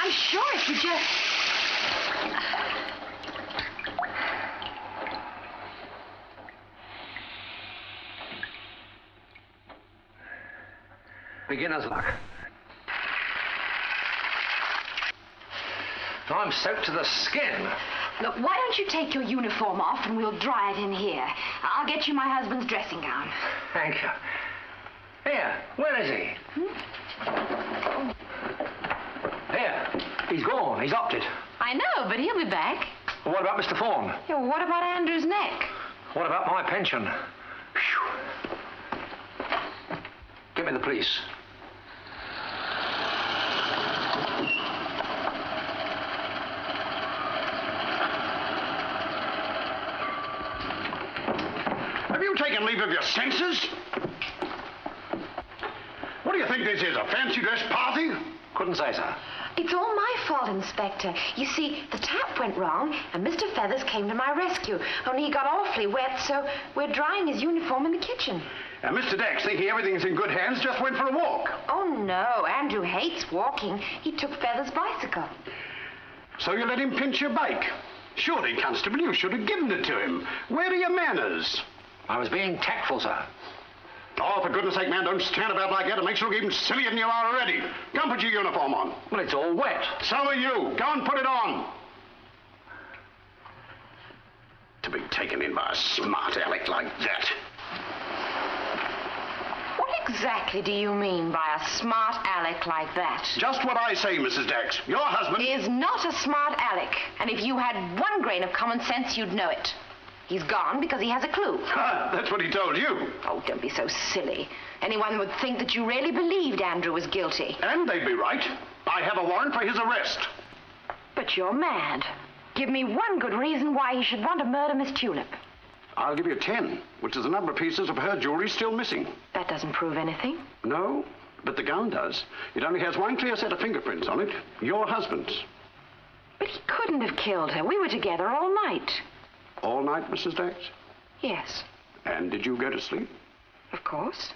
I'm sure if you just... Beginner's luck. I'm soaked to the skin. Look, why don't you take your uniform off and we'll dry it in here. I'll get you my husband's dressing gown. Thank you. Here, where is he? Here, he's gone. He's opted. I know, but he'll be back. Well, what about Mr. Thorne? Yeah, well, what about Andrew's neck? What about my pension? Phew. Get me the police. Have you taken leave of your senses? What do you think this is, a fancy dress party? Couldn't say, sir. It's all my fault, Inspector. You see, the tap went wrong, and Mr. Feathers came to my rescue. Only he got awfully wet, so we're drying his uniform in the kitchen. And Mr. Dex, thinking everything's in good hands, just went for a walk. Oh, no. Andrew hates walking. He took Feathers' bicycle. So you let him pinch your bike? Surely, Constable, you should have given it to him. Where are your manners? I was being tactful, sir. Oh, for goodness sake, man, don't stand about like that. It makes you look even sillier than you are already. Go and put your uniform on. Well, it's all wet. So are you. Go and put it on. To be taken in by a smart aleck like that. exactly do you mean by a smart aleck like that? Just what I say, Mrs. Dax. Your husband... Is not a smart aleck. And if you had one grain of common sense, you'd know it. He's gone because he has a clue. That's what he told you. Oh, don't be so silly. Anyone would think that you really believed Andrew was guilty. And they'd be right. I have a warrant for his arrest. But you're mad. Give me one good reason why he should want to murder Miss Tulip. I'll give you 10, which is the number of pieces of her jewelry still missing. That doesn't prove anything. No, but the gown does. It only has one clear set of fingerprints on it. Your husband's. But he couldn't have killed her. We were together all night. All night, Mrs. Dax? Yes. And did you go to sleep? Of course.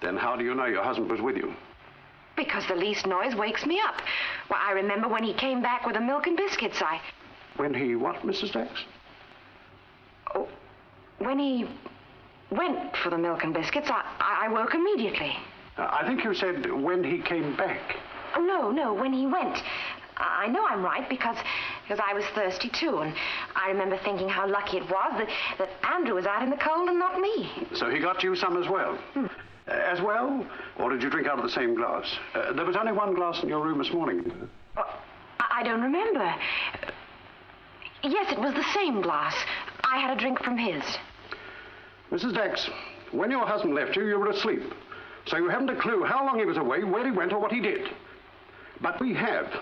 Then how do you know your husband was with you? Because the least noise wakes me up. Well, I remember when he came back with the milk and biscuits, When he what, Mrs. Dax? Oh, when he went for the milk and biscuits, I woke immediately. I think you said when he came back. Oh, no, when he went. I know I'm right because I was thirsty too, and I remember thinking how lucky it was that Andrew was out in the cold and not me. So he got you some as well? As well? Or did you drink out of the same glass? There was only one glass in your room this morning. I don't remember. Yes, it was the same glass. I had a drink from his. Mrs. Dax, when your husband left you, you were asleep. So you haven't a clue how long he was away, where he went, or what he did. But we have.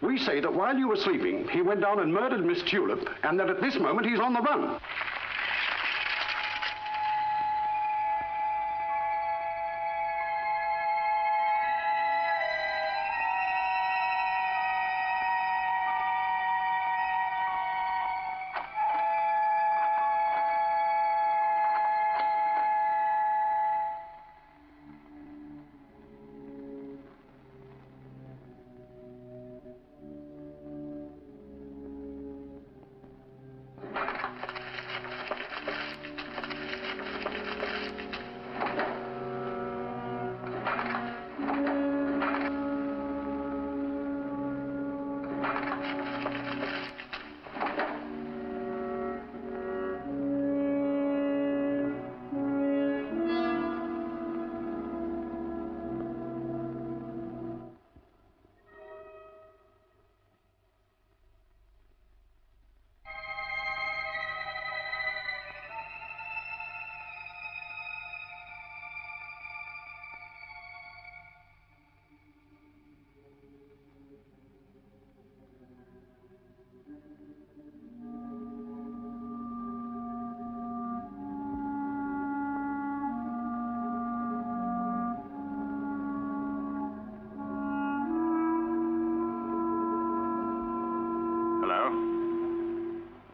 We say that while you were sleeping, he went down and murdered Miss Tulip, and that at this moment he's on the run.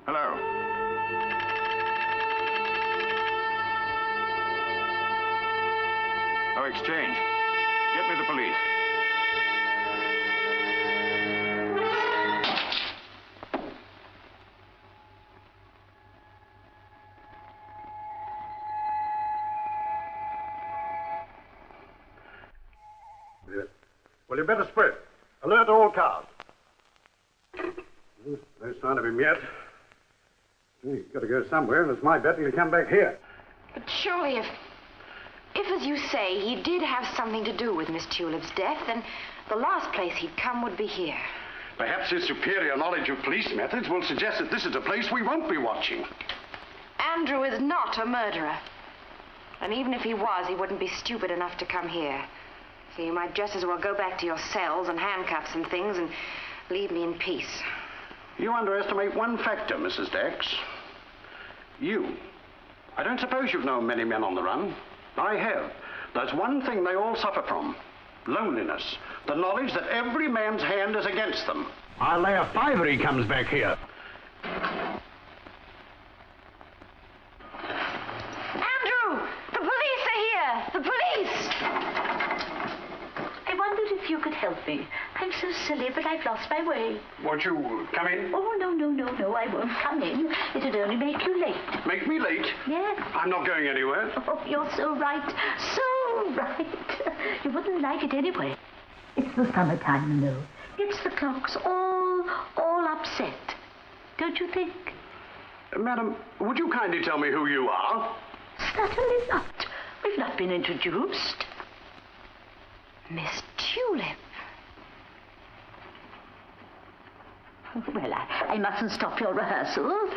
Hello? Oh, exchange. Get me the police. Well, you better spread. Alert all cars. No sign of him yet. He's got to go somewhere, and it's my bet he'll come back here. But surely if as you say, he did have something to do with Miss Tulip's death, then the last place he'd come would be here. Perhaps his superior knowledge of police methods will suggest that this is a place we won't be watching. Andrew is not a murderer. And even if he was, he wouldn't be stupid enough to come here. So you might just as well go back to your cells and handcuffs and things and leave me in peace. You underestimate one factor, Mrs. Dax. You. I don't suppose you've known many men on the run. I have. There's one thing they all suffer from. Loneliness. The knowledge that every man's hand is against them. I'll lay a fiver he comes back here. Andrew! The police are here! The police! I wondered if you could help me. I'm so silly, but I've lost my way. Won't you come in? Oh, no, I won't come in. It'd only make you late. Make me late? Yes. I'm not going anywhere. Oh, you're so right. So right. You wouldn't like it anyway. It's the summertime, you know. It's the clocks all upset. Don't you think? Madam, would you kindly tell me who you are? Certainly not. We've not been introduced. Miss Tulip. Well, I mustn't stop your rehearsal.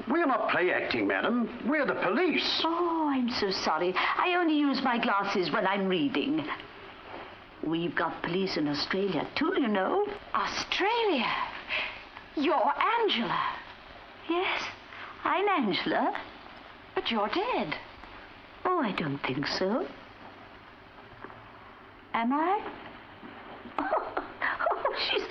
We're not play acting, madam. We're the police. Oh, I'm so sorry. I only use my glasses when I'm reading. We've got police in Australia, too, you know. Australia? You're Angela. Yes, I'm Angela. But you're dead. Oh, I don't think so. Am I? Oh, she's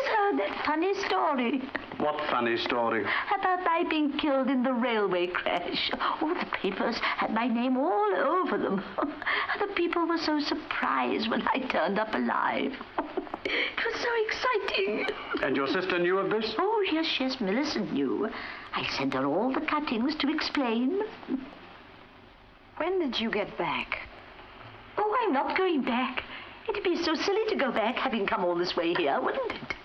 heard that funny story. What funny story? About my being killed in the railway crash. Oh, the papers had my name all over them. The people were so surprised when I turned up alive. It was so exciting. And your sister knew of this? Oh, yes, Millicent knew. I sent her all the cuttings to explain. When did you get back? Oh, I'm not going back. It'd be so silly to go back, having come all this way here, wouldn't it?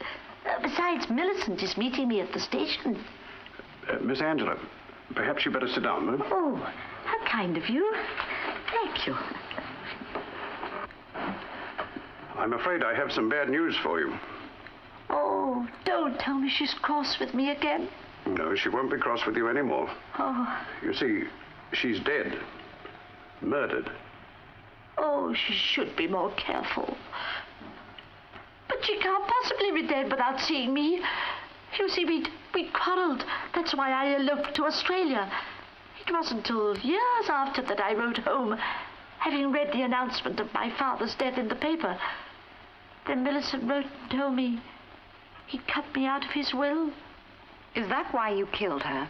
Besides, Millicent is meeting me at the station. Miss Angela, perhaps you better sit down, ma'am. Oh, how kind of you. Thank you. I'm afraid I have some bad news for you. Oh, don't tell me she's cross with me again. No, she won't be cross with you anymore. Oh. You see, she's dead. Murdered. Oh, she should be more careful. But she can't possibly be dead without seeing me. You see, we'd quarreled. That's why I eloped to Australia. It wasn't till years after that I wrote home, having read the announcement of my father's death in the paper. Then Millicent wrote and told me he'd cut me out of his will. Is that why you killed her?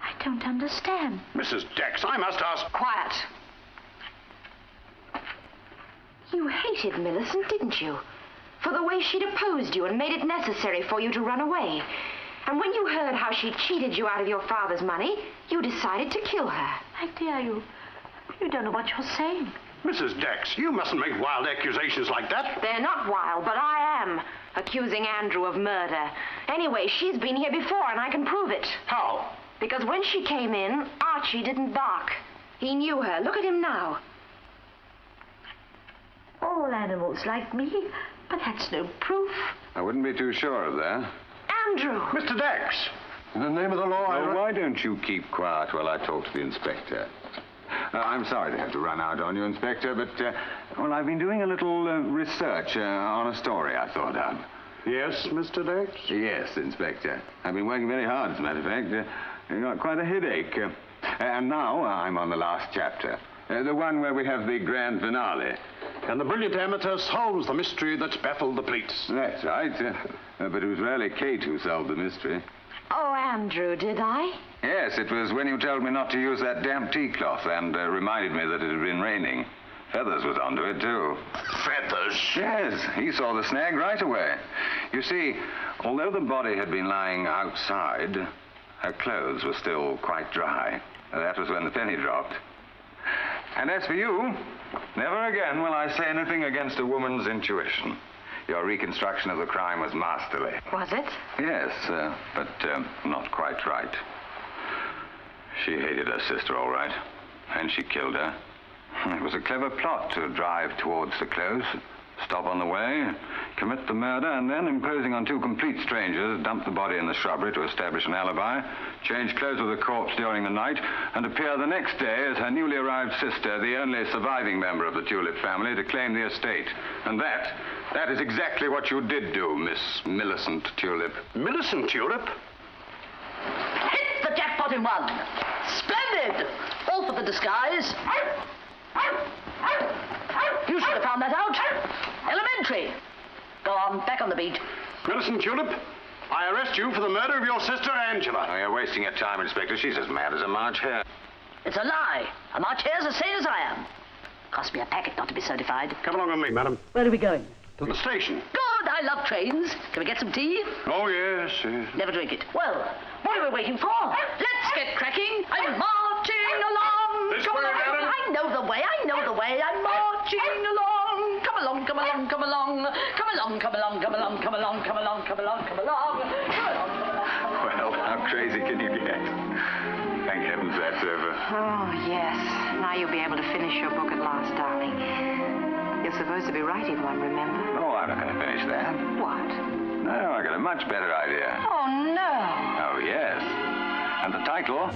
I don't understand. Mrs. Dex, I must ask... Quiet. You hated Millicent, didn't you? For the way she'd opposed you and made it necessary for you to run away. And when you heard how she cheated you out of your father's money, you decided to kill her. My dear, you don't know what you're saying. Mrs. Dex, you mustn't make wild accusations like that. They're not wild, but I am accusing Andrew of murder. Anyway, she's been here before, and I can prove it. How? Because when she came in, Archie didn't bark. He knew her. Look at him now. All animals like me, but that's no proof. I wouldn't be too sure of that. Andrew! Mr. Dex, in the name of the law, Well, why don't you keep quiet while I talk to the inspector? I'm sorry to have to run out on you, Inspector, but, well, I've been doing a little research on a story I thought of. Yes, Mr. Dex? Yes, Inspector. I've been working very hard, as a matter of fact. I got quite a headache. And now I'm on the last chapter. The one where we have the grand finale. And the brilliant amateur solves the mystery that's baffled the police. That's right. But it was really Kate who solved the mystery. Oh, Andrew, did I? Yes, it was when you told me not to use that damp tea cloth and reminded me that it had been raining. Feathers was onto it, too. Feathers? Yes, he saw the snag right away. You see, although the body had been lying outside, her clothes were still quite dry. That was when the penny dropped. And as for you, never again will I say anything against a woman's intuition. Your reconstruction of the crime was masterly. Was it? Yes, but not quite right. She hated her sister, all right, and she killed her. It was a clever plot to drive towards the close, stop on the way, commit the murder, and then, imposing on two complete strangers, dump the body in the shrubbery to establish an alibi, change clothes with the corpse during the night, and appear the next day as her newly arrived sister, the only surviving member of the Tulip family, to claim the estate. And that is exactly what you did do, Miss Millicent Tulip. Millicent Tulip? Hit the jackpot in one. Splendid! All for the disguise. You should have found that out. Elementary. Go on, back on the beat. Millicent Tulip, I arrest you for the murder of your sister, Angela. Oh, you're wasting your time, Inspector. She's as mad as a March hare. It's a lie. A March hare's as sane as I am. Cost me a packet not to be certified. Come along with me, madam. Where are we going? To the station. Good, I love trains. Can we get some tea? Oh, yes, yes. Never drink it. Well, what are we waiting for? Let's get cracking. I'm marching along. This way, madam. I know the way. I'm marching along. Come along, come along, come along. Come along, come along, come along, come along, come along, come along, come along. Come along, come along. Well, how crazy can you get? Thank heavens that's over. Oh, yes. Now you'll be able to finish your book at last, darling. You're supposed to be writing one, remember? Oh, I'm not going to finish that. What? No, I got a much better idea. Oh, no. Oh, yes. And the title,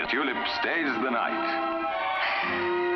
Tulip Stays the Night.